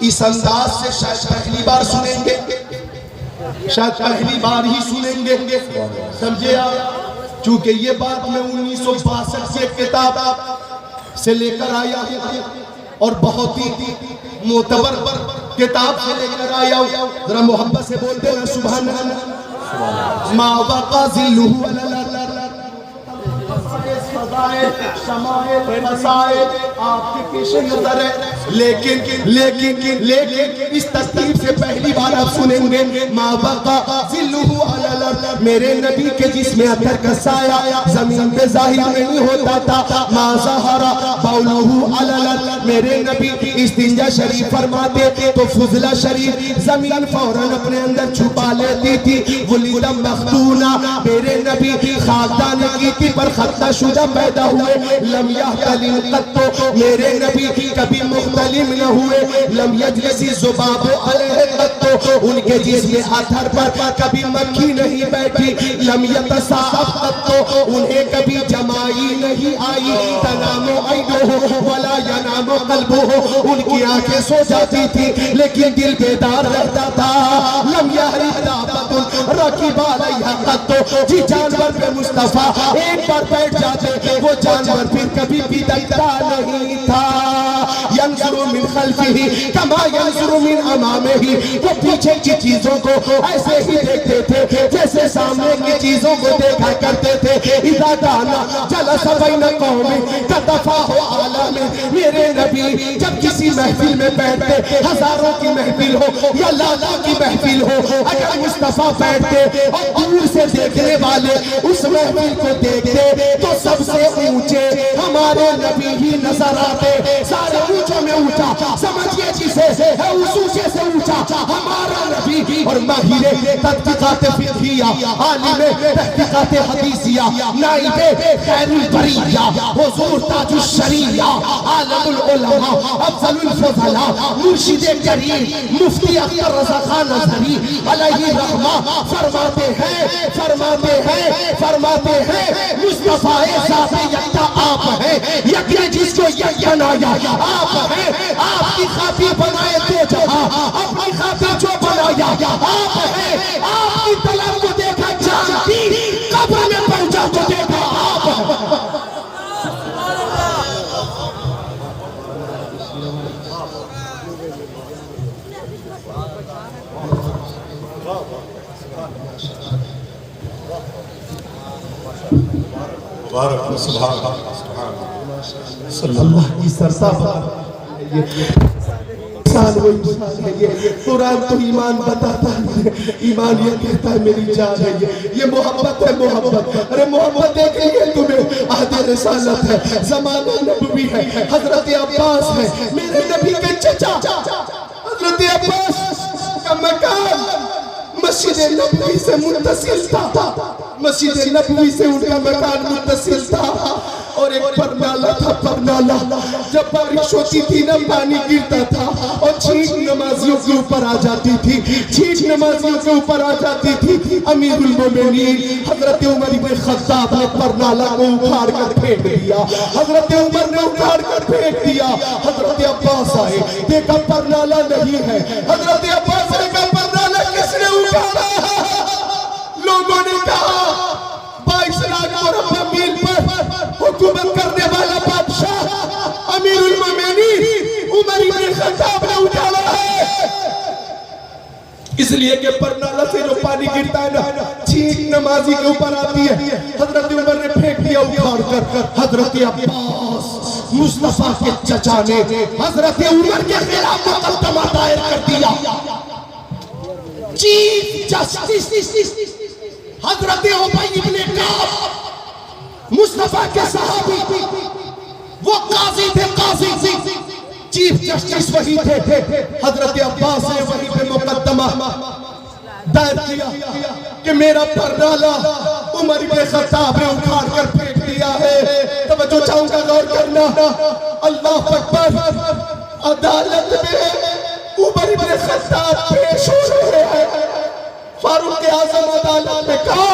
اس انداز سے شاید پہلی بار سنیں گے, شاید پہلی بار ہی سنیں گے. سمجھے آپ, چونکہ یہ بات میں 1962 سے کتاب سے لے کر آیا اور بہت ہی معتبر کتاب سے لے کر آیا ہوں. ذرا محبت سے بولتے ہیں سبحان اللہ. ما وقع ذلہ شمائل مسائل آپ کی پیش نظر ہے, لیکن اس ترتیب سے پہلی بار آپ سنیں گے ما وقع ذلہ علی الارض, میرے نبی کے جسم اثر کا سایہ زمین پہ ظاہر نہیں ہوتا تھا. ما ظہر بولہ علی الارض, میرے نبی استنجا شریف فرماتے تو فضلہ شریف زمین فوراً اپنے اندر چھپا لیتی تھی. ولد مختونہ, میرے نبی خاکدان کی تھی پر ختنہ شدہ پیدا ہوئے. لم یحتلم قط, میرے نبی کبھی مختلم نہ ہوئے. لم یجلس الذباب علیہ قط, ان کے جسم اثر پر کبھی مکھی نہیں بیٹھی. لم یتصاعف قط, انہیں کبھی جمائی نہیں آئی. تنام عینہ ولا ینام قلبہ, ان کی آنکھیں سو جاتی تھی لیکن دل بیدار رہتا تھا. لم یحرک دابۃ رکب علیہا قط, جی جانور پہ مصطفیٰ ایک بار بیٹھ جاتے وہ جانور پھر کبھی بھی دیکھتا نہیں تھا. ینظر من خلفہ کما ینظر من امامہ, وہ پیچھے کی چیزوں کو ایسے ہی دیکھتے تھے جیسے سامنے کی چیزوں کو دیکھا کرتے تھے. اذا کان جلس بین قوم کتفاہ عالم, میرے نبی جب کسی محفل میں بیٹھتے, ہزاروں کی محفل ہو یا لاکھوں کی محفل ہو, اگر مصطفیٰ بیٹھتے اور دور سے دیکھنے والے اس محفل کو دیکھتے تو سب سے اونچے ہمارے نبی ہی نظر آتے. سارے اونچوں میں اونچا سمجھئے جسے ہے اس اونچے سے اونچا ہمارا نبی. اور ماہر تحقیقات فقہیہ, عالم تحقیقات حدیثیہ, نائب خیر البریہ, حضور تاج الشریعہ, عالم العلماء, افضل الفضلاء, مرشد کریم مفتی اختر رضا خان اظہری علیہ رحمہ فرماتے ہیں مصطفیٰ ذات یکتا آپ ہیں, یکتا جس کو یک بنایا آپ ہیں. آپ کی خاطر بنائے تو جہاں, اپنی خاطر جو بنایا آپ ہیں. آپ کی طلب کو دیکھا جانتی, قبر میں پہنچا تو دیکھا آپ ہیں. سبحان اللہ کی سرسابہ. انسان وہ انسان ہے, یہ قرآن تو ایمان بتاتا ہے, ایمان یہ کہتا ہے میری جان ہے. یہ محبت ہے, محبت. ارے محبت دیکھ لیے تمہیں, عہد رسالت ہے, زمانہ نبوی ہے, حضرت عباس ہے, میرے نبی کے چچا حضرت عباس کا مکان مسجد نبوی سے متصل تھا. مسجد نبوی سے ان کا مکان متصل تھا. اور ایک پرنالا تھا, پرنالا جب بارش ہوتی تھی نا پانی گرتا تھا اور چھینٹ نمازیوں کے اوپر آ جاتی تھی, چھینٹ نمازیوں کے اوپر آ جاتی تھی. امیر المومنین حضرت عمر بن خطاب نے پرنالا کو اکھاڑ کر پھینک دیا. حضرت عمر نے اکھاڑ کر پھینک دیا. حضرت عباس آئے, دیکھا پرنالا نہیں ہے. حضرت عباس نے کہا پرنالا کس نے اکھاڑا ہے؟ لوگوں نے کہا 22 لاکھ مربع میل پر حکومت کرنے والا بادشاہ امیر المومنین عمر بن خطاب نے اٹھایا ہے. اس لیے کہ پرنالا سے جو پانی گرتا ہے نا, چھینٹ نمازی کے اوپر آتی ہے. حضرت عمر نے پھینک دیا اکھاڑ کر. حضرت عباس مصطفیٰ کے چچا نے حضرت عمر کے خلاف مقدمہ دائر کر دیا. چیف جسٹس حضرت ابی بن کعب مصطفیٰ کے صحابی، وہ قاضی تھے، قاضی چیف جسٹس وہی تھے. حضرت عباس نے وہی پہ مقدمہ دائر کیا کہ میرا پرنالہ عمر بن خطاب نے اٹھا کر پھینک دیا ہے. توجہ چاہوں گا، غور کرنا. اللہ اکبر. عدالت میں عمر بن خطاب پیش ہو رہے ہیں. فاروق اعظم عدالت میں کہا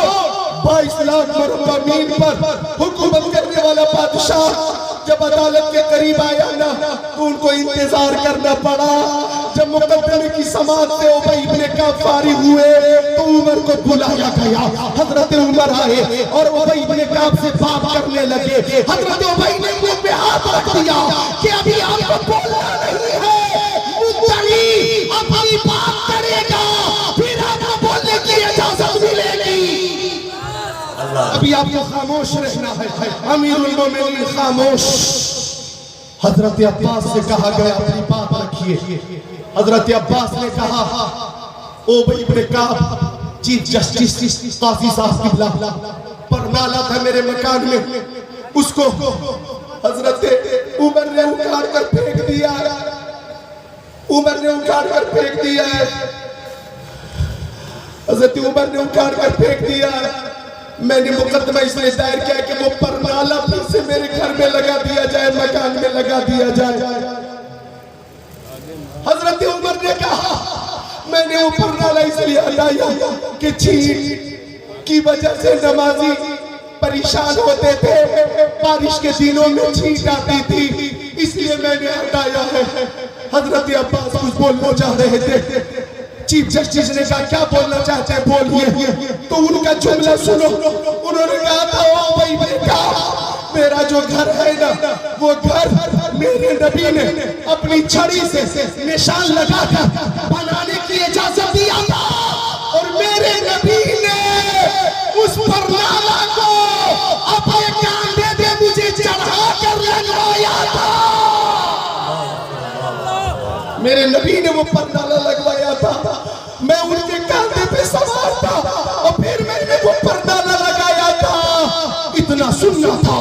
22 لاکھ مرہومین پر حکومت کرنے والا بادشاہ جب عدالت کے قریب آیا نا تو ان کو انتظار کرنا پڑا. جب مقدمے کی سماعت سے ابی بن کعب فارغ ہوئے تو عمر کو بلایا گیا. حضرت عمر آئے اور ابی بن کعب سے بات کرنے لگے. حضرت ابی نے منہ پہ ہاتھ رکھ دیا کہ ابھی آپ کو بولنا نہیں ہے، مدعی اپنی بات کرے گا پھر آپ کو بولنے کی اجازت ملے گی. ابھی آپ کو خاموش رہنا ہے. امیر المومنین خاموش. حضرت عباس سے کہا گیا اپنی بات رکھیے. حضرت عباس نے کہا ابی بن کعب چیف جسٹس قاضی صاحب قبلہ پرنالہ تھا میرے مکان میں، اس کو حضرت عمر نے اٹھا کر پھینک دیا ہے. عمر نے اٹھا کر پھینک دیا ہے. حضرت عمر نے اٹھا کر پھینک دیا ہے. میں نے مقدمہ اس لیے دائر کیا کہ وہ پرنالہ پھر سے میرے گھر میں لگا دیا جائے، مکان میں لگا دیا جائے. حضرت عمر نے کہا میں نے وہ پرنالہ اس لیے ہٹایا کہ چھینٹ کی وجہ سے نمازی پریشان ہوتے تھے، بارش کے دنوں میں چھینٹ آتی تھی، اس لیے میں نے ہٹایا ہے. حضرت عباس کچھ بولنا چاہ رہے تھے. چیف جسٹس نے کہا کیا بولنا چاہتے ہیں بولیے. تو ان کا جملہ سنو. انہوں نے کہا تھا ابی بن کعب میرا جو گھر ہے نا وہ گھر میرے نبی نے اپنی چھڑی سے نشان لگا کر بنانے کی اجازت دیا تھا، اور میرے نبی نے اس پرنالہ کو اپنے کاندھے پہ مجھے چڑھا کر لگوایا تھا. میرے نبی نے وہ پرنالہ لگوایا تھا، میں ان کے کاندھے پہ سوار تھا اور پھر میں نے وہ پرنالہ لگایا تھا. اتنا سننا تھا.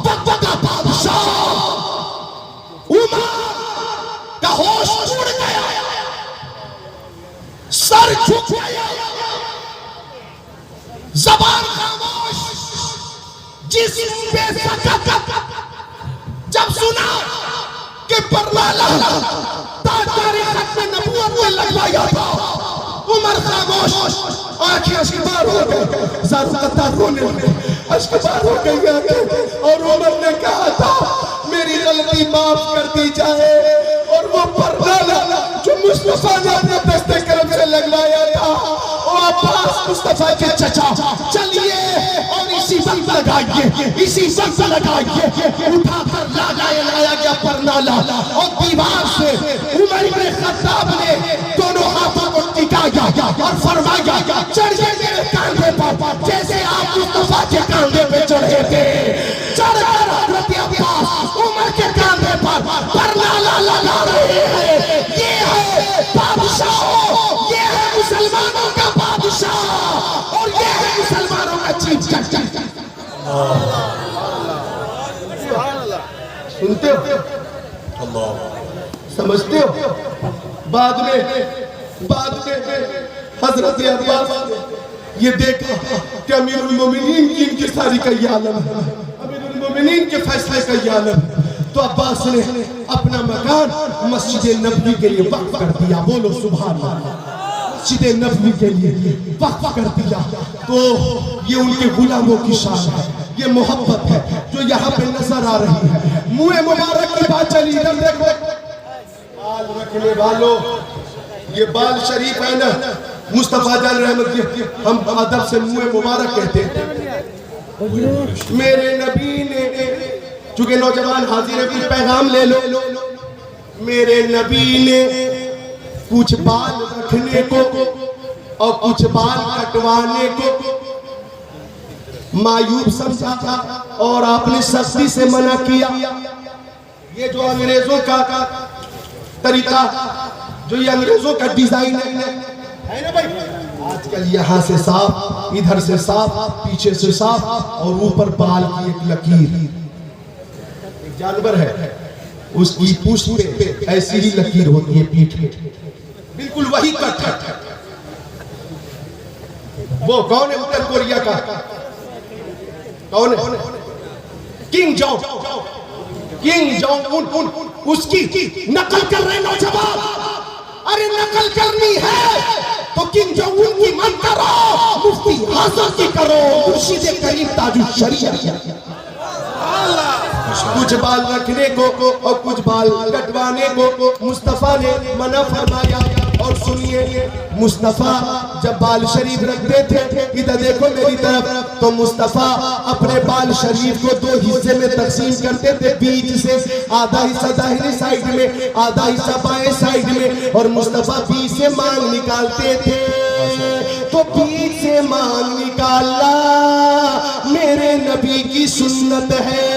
وقت کا بادشاہ عمر کا ہوش اڑ گیا، سر جھک گیا، زبان خاموش، جسم بے سکت. جب سنا کہ پرنالہ تاجدار ختم نبوت میں لگوایا تھا، عمر خاموش. آنکھیں اشکبار ہو گئے، زارقتار رونے لگے، اشکبار ہو گئی آنکھیں. اور عمر نے کہا تھا میری غلطی معاف کر دی جائے. اور وہ پرنالہ جو مصطفیٰ نے اپنے دستے کرم سے لگوایا تھا، وہ عباس مصطفیٰ کے چچا چلیے اور اسی وقت لگائیے، اسی وقت لگائیے. اٹھا کر لایا گیا پرنالہ، اور دیوار سے عمر بن خطاب نے دونوں ہاتھوں کو ٹکایا اور فرمایا چڑھ گئے میرے کاندھے پر جیسے آپ مصطفیٰ کے کاندھے پہ چڑھے تھے. چڑھ کر حضرت عباس عمر کے کاندھے پر پرنالہ لگا رہے ہیں. یہ ہے بادشاہ، یہ ہے مسلمانوں کا بادشاہ، اور یہ ہے مسلمانوں کا چیف جسٹس. سنتے ہو؟ سمجھتے ہو؟ بعد میں حضرت عباس یہ دیکھا کہ امیر المومنین کی انکساری کا یہ عالم ہے، امیر المومنین کے فیصلے کا یہ عالم ہے. تو عباس نے اپنا مکان مسجد نبوی کے لیے وقف کر دیا. بولو سبحان اللہ. مسجد نبوی کے لیے وقف کر دیا. تو یہ ان کے غلاموں کی شان ہے، یہ محبت ہے جو یہاں پہ نظر آ رہی ہے. منہ مبارک کی بات چلی. ادھر دیکھو بال رکھنے والوں، یہ بال شریف ہے نا مصطفیٰ جان رحمت کی، ہم ادب سے منہ مبارک کہتے ہیں. میرے نبی نے، چونکہ نوجوان حاضر ہیں کچھ پیغام لے لو. میرے نبی نے کچھ بال رکھنے کو اور کچھ بال کٹوانے کو معیوب سمجھا تھا اور آپ نے سختی سے منع کیا. یہ جو انگریزوں کا طریقہ، جو یہ انگریزوں کا ڈیزائن ہے نا بھائی، آج کل یہاں سے صاف، ادھر سے صاف، پیچھے سے صاف، اور اوپر بال کی ایک لکیر. ایک جانور ہے، اس کی پوچھ پہ ایسی ہی لکیر ہوتی ہے پیٹھ پہ، بالکل وہی کٹ ہے. وہ کون ہے اتر کوریا کا؟ کون ہے؟ King Jong Un. اس کی نقل کر رہے نوجوان. ارے نقل کرنی ہے تو کنگ جونگ ان کی من کرو، مفتی حسن کی کرو، مرشد کریم تاج الشریعت. کچھ بال رکھنے کو اور کچھ بال کٹوانے کو مصطفیٰ نے منع فرمایا. اور سنیے، مصطفیٰ جب بال شریف رکھتے تھے، ادھر دیکھو میری طرف، تو مصطفیٰ اپنے بال شریف کو 2 حصے میں تقسیم کرتے تھے. بیچ سے آدھا حصہ داہنی سائیڈ میں، آدھا حصہ بائیں سائیڈ میں، اور مصطفیٰ بیچ سے مانگ نکالتے تھے. تو بیچ سے مانگ نکالنا میرے نبی کی سنت ہے.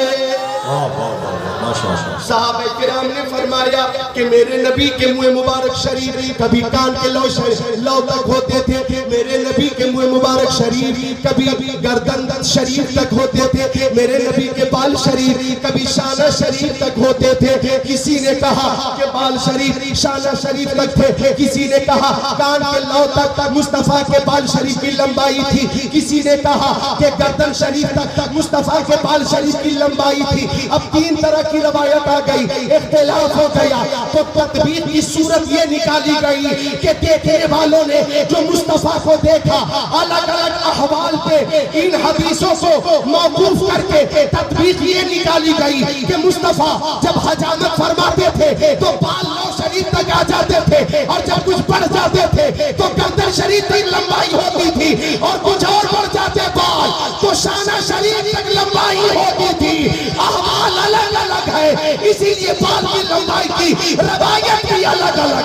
صحابہ کرام نے فرمایا کہ میرے نبی کے منہ مبارک شریف کبھی کان کے لو تک ہوتے تھے، میرے نبی کے منہ مبارک شریف کبھی گردن شریف تک ہوتے تھے، میرے نبی کے بال شریف کبھی شانہ شریف تک ہوتے تھے. کسی نے کہا کہ بال شریف شانہ شریف تک تھے، کسی نے کہا کان کے لو تک مصطفیٰ کے بال شریف کی لمبائی تھی، کسی نے کہا کہ گردن شریف تک مصطفیٰ کے بال شریف کی لمبائی تھی. اب 3 طرح کی روایت آ گئی، اختلاف ہو گیا. تو تطبیق کی صورت یہ نکالی گئی کہ دیکھنے والوں نے جو مصطفیٰ کو دیکھا، الگ الگ احوال پہ ان حدیثوں کو موقوف کر کے تطبیق یہ نکالی گئی کہ مصطفیٰ جب حجامت فرماتے تھے تو بال لو شریف تک آ جاتے تھے، اور جب کچھ بڑھ جاتے تھے تو گردن شریف تک لمبائی ہوتی تھی، اور کچھ اور بڑھ جاتے بال تو شانہ شریف تک لمبائی ہوتی تھی. احوال الگ الگ ہے، اسی لیے بال کی لمبائی کی روایت بھی الگ الگ.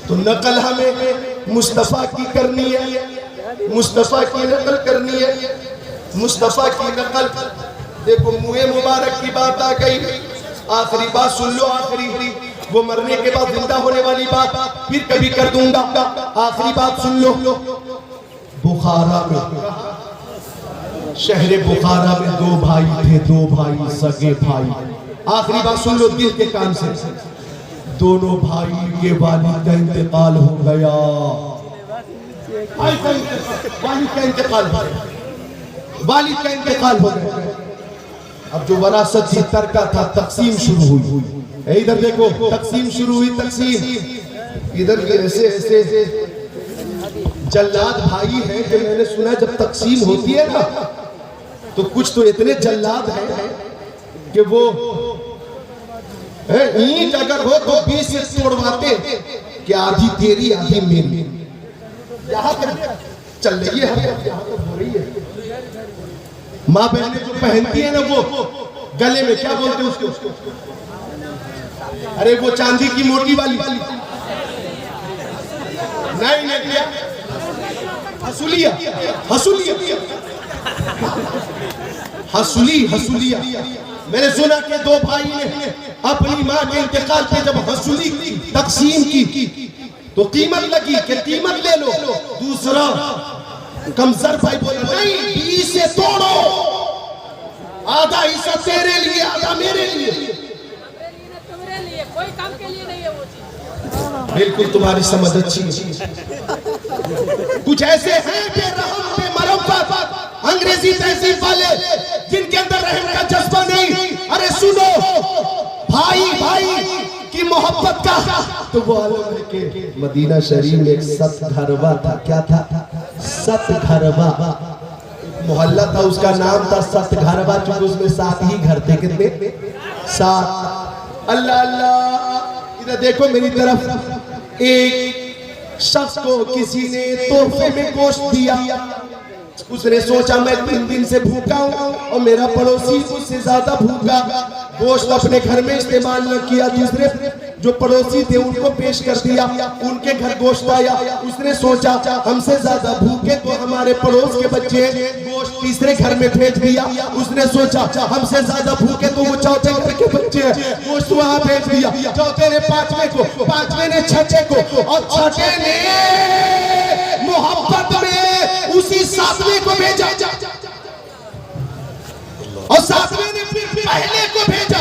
تو نقل ہمیں مصطفیٰ کی کرنی ہے، مصطفیٰ کی نقل کرنی ہے. مصطفیٰ کی نقل، دیکھو منہ مبارک کی بات آ گئی. آخری بات سن لو، آخری وہ مرنے کے بعد زندہ ہونے والی بات پھر کبھی کر دوں گا. آخری بات سن لو. بخارا میں، شہر بخارا میں 2 بھائی تھے، 2 بھائی سگے بھائی. آخری بات سن لو دل کے کان سے. دونوں بھائی کے والد کا انتقال ہو گیا. والد کا انتقال ہو گیا. اب جو وراثت کی ترکہ تھا، تقسیم شروع ہوئی. ادھر دیکھو، تقسیم شروع ہوئی. تقسیم ادھر ایسے ایسے جلاد بھائی ہیں کہ میں نے سنا جب تقسیم ہوتی ہے نا تو کچھ تو اتنے جلاد ہیں کہ وہ اینٹ اگر ہو تو 20 سے توڑواتے کہ آدھی تیری آدھی میری. یہاں پر چل رہی ہے، یہاں پر ہو رہی ہے. ماں بہنیں جو پہنتی ہیں نا وہ گلے میں کیا بولتے ہیں اس کو؟ ارے وہ چاندی کی موٹی والی نہیں، حسولیہ. میں نے سنا کہ 2 بھائی نے اپنی ماں کے انتقال پہ جب حسولی تقسیم کی تو قیمت لگی کہ قیمت لے لو. دوسرا کمزر بھائی بولا نہیں، 20 سے توڑو، آدھا حصہ تیرے لیے، آدھا میرے لیے. کوئی کام کے لیے نہیں ہے وہ چیز. بالکل تمہاری سمجھ اچھی ہے. کچھ ایسے ہیں بے رحم بے مرحمت انگریزی تہذیب والے جن کے اندر رحم کا جذبہ نہیں. ارے سنو، بھائی کی محبت کا تو وہ عالم ہے کہ مدینہ شریف میں ایک 7 گھروا تھا. کیا تھا؟ 7 گھروا محلہ تھا، اس کا نام تھا 7 گھروا، چونکہ اس میں 7 ہی گھر تھے. کتنے؟ 7. اللہ اللہ. ادھر دیکھو میری طرف. ایک شخص کو کسی نے تحفے میں گوشت دیا. اس نے سوچا میں 3 دن سے بھوکا ہوں اور میرا پڑوسی مجھ سے زیادہ بھوکا. گوشت اپنے گھر میں استعمال نہ کیا، دوسرے جو پڑوسی تھے ان کو پیش کر دیا. ان کے گھر گوشت آیا. اس نے سوچا ہم سے زیادہ بھوکے تو ہمارے پڑوس کے بچے ہیں, گوشت تیسرے گھر میں بھیج دیا. اس نے سوچا ہم سے زیادہ بھوکے تو وہ چوتھے گھر کے بچے ہیں, گوشت وہاں بھیج دیا. چوتھے نے پانچویں کو, پانچویں نے چھٹے کو, اور چھٹے نے محبت میں اسی ساتویں کو بھیجا, اور ساتویں نے پھر پہلے کو بھیجا,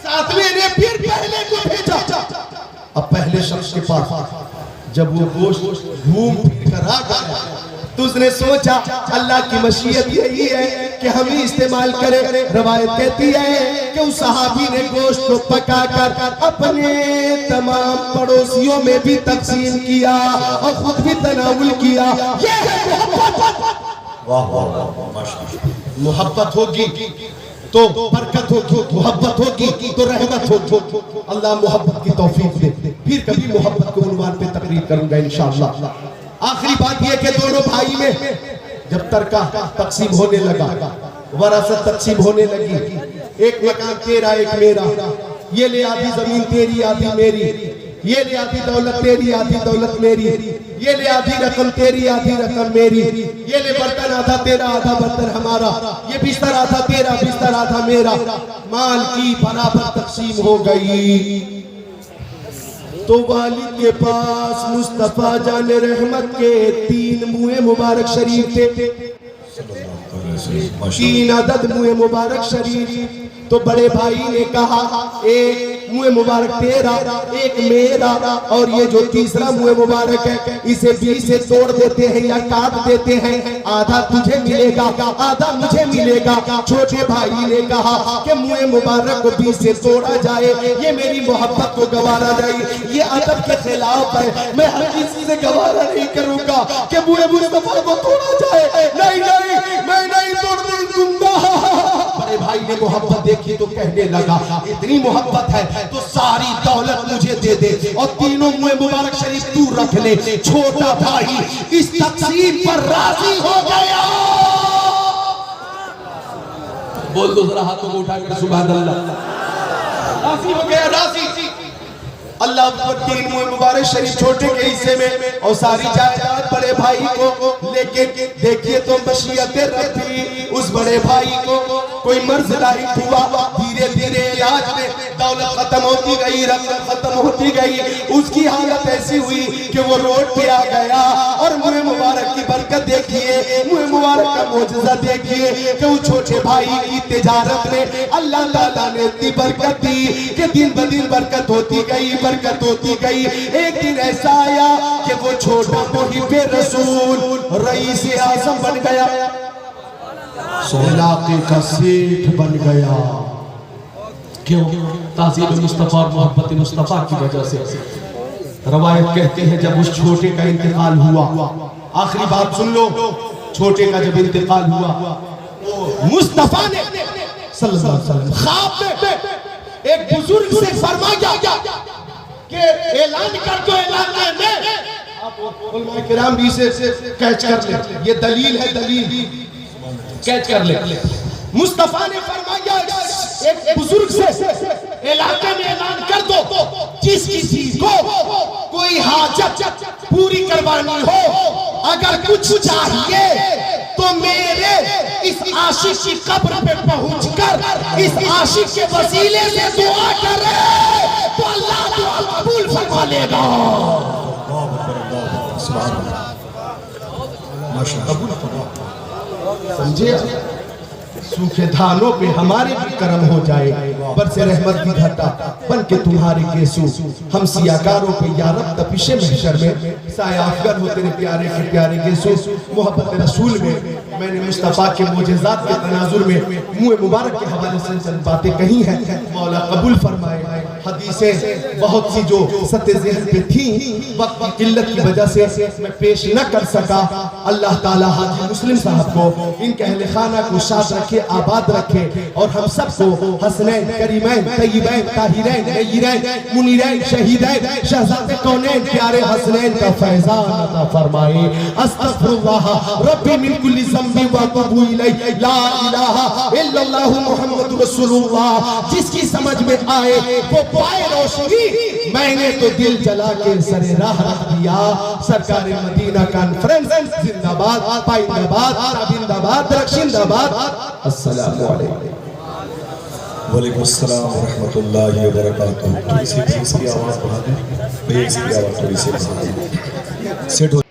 ساتویں نے پھر پہلے کو بھیجا. اب پہلے شخص کے پاس جب وہ گوشت گھوم پھر کر آ گیا تو اس نے سوچا اللہ کی مشیت یہی ہے کہ ہم ہی استعمال کریں. روایت کہتی ہے کہ اس صحابی نے گوشت کو پکا کر اپنے تمام پڑوسیوں میں بھی تقسیم کیا اور خود بھی تناول کیا. یہ ہے محبت. واہ واہ واہ ماشاءاللہ. محبت ہوگی تو برکت ہوگی, محبت ہوگی تو رحمت ہوگی. اللہ محبت کی توفیق دے. پھر کبھی محبت کو عنوان پہ تقریر کروں گا انشاءاللہ. آخری بات یہ کہ دونوں بھائی میں جب ترکہ تقسیم ہونے لگا, وراثت تقسیم ہونے لگی, ایک مکان تیرا ایک میرا, یہ لے آدھی زمین تیری آدھی میری, یہ لے آدھی دولت تیری آدھی دولت میری, یہ لے آدھی رقم تیری آدھی رقم میری, یہ لے برتن آدھا تیرا آدھا برتن ہمارا, یہ بستر آدھا تیرا بستر آدھا میرا. مال کی برابر تقسیم ہو گئی تو والد کے پاس مصطفیٰ جان رحمت کے 3 منہ مبارک شریف تھے, 3 عدد منہ مبارک شریف. تو بڑے بھائی نے کہا ایک منہ مبارک تیرا ایک میرا, اور یہ جو تیسرا منہ مبارک ہے اسے 20 سے توڑ دیتے ہیں یا کاٹ دیتے ہیں, آدھا تجھے ملے گا آدھا مجھے ملے گا. چھوٹے بھائی نے کہا کہ منہ مبارک کو 20 سے توڑا جائے, یہ میری محبت کو گوارا نہیں, یہ ادب کے خلاف ہے. میں ہر کسی سے گوارا نہیں کروں گا کہ منہ مصطفیٰ کو توڑا جائے. نہیں میں نہیں توڑنے دوں گا. بڑے بھائی نے محبت دیکھی تو کہنے لگا اتنی محبت ہے تو ساری دولت مجھے دے دے اور تینوں منہ مبارک شریف تو رکھ لے. چھوٹا بھائی اس تقسیم پر راضی ہو گیا. بول دو ذرا ہاتھوں کو اٹھا کر سبحان اللہ. راضی ہو گیا, راضی. اللہ اکبر. 3 منہ مبارک شریف چھوٹے کے حصے میں اور ساری جائیداد بڑے بھائی کو. لیکن دیکھیے تو مشیت رب تھی, اس بڑے بھائی کو کوئی مرض لاحق ہوا. دھیرے دھیرے علاج میں دولت ختم ہوتی گئی, رقم ختم ہوتی گئی. اس کی حالت ایسی ہوئی کہ وہ روڈ پہ آ گیا. اور منہ مبارک کی برکت دیکھیے, منہ مبارک کا معجزہ دیکھیے کہ وہ چھوٹے بھائی کی تجارت میں اللہ تعالیٰ نے اتنی برکت دی کہ دن بدن برکت ہوتی گئی, برکت ہوتی گئی. ایک دن ایسا آیا کہ وہ چھوٹا محب رسول رئیس اعظم بن گیا, علاقے کا سیٹھ بن گیا. کیوں؟ تعظیم مصطفیٰ اور محبت مصطفیٰ کی وجہ سے. روایت کہتی ہے جب اس چھوٹے کا انتقال ہوا, آخری بات سن لو, چھوٹے کا جب انتقال ہوا مصطفیٰ نے صلی اللہ علیہ وسلم خواب میں ایک بزرگ سے فرمایا کہ اعلان کر دو, اعلان میں آپ علماء کرام بھی سے کیچ کر لیں, یہ دلیل ہے, دلیل کیچ کر لیں. مصطفیٰ نے فرمایا ایک بزرگ سے علاقے میں اعلان کر دو جس کسی کو کوئی حاجت پوری کروانی ہو, اگر کچھ چاہیے تو میرے اس عاشق کی قبر پہ پہنچ کر اس عاشق کے وسیلے سے دعا کرے تو اللہ دعا قبول فرما لے گا. سمجھے؟ سوکھے دھانوں پہ ہمارے بھی کرم ہو جائے, برس رحمت کی گھٹا بن کے تمہارے گیسو. ہم سیاکاروں پہ یا رب تپش محشر میں سایہ افگر ہو تیرے پیارے کے پیارے گیسو. محبت رسول میں نے مصطفیٰ کے معجزات کے تناظر میں منہ مبارک کے حوالے سے چند باتیں کہی ہیں, مولا قبول فرمائے. حدیثیں بہت سی جو سطح ذہن پہ تھیں, وقت کی قلت کی وجہ سے میں پیش نہ کر سکا. اللہ تعالیٰ حاجی مسلم صاحب کو, ان کے اہل خانہ کو شاد رکھے, آباد رکھے, اور ہم سب کو حسنین, کریمین, طیبین, طاہرین, نیرین, منیرین, شہیدین, شہزاد کونین پیارے حسنین کا فیضان عطا فرمائے. استغفر اللہ ربی من کل ذنب و اتوب الیہ, لا الہ الا اللہ محمد رسول اللہ. جس کی سمجھ میں آئے وہ پائے روشنی میں نے تو دل جلا کے سر راہ رکھ دیا سرکار مدینہ کانفرنس زندہ باد پائندہ باد رابندہ باد رکشندہ باد السلام علیکم وعلیکم السلام ورحمۃ اللہ وبرکاتہ. تھوڑی سی اس کی آواز بڑھا دیں. بھئی اس کی آواز تھوڑی سی بڑھا دیں. سیٹ ہو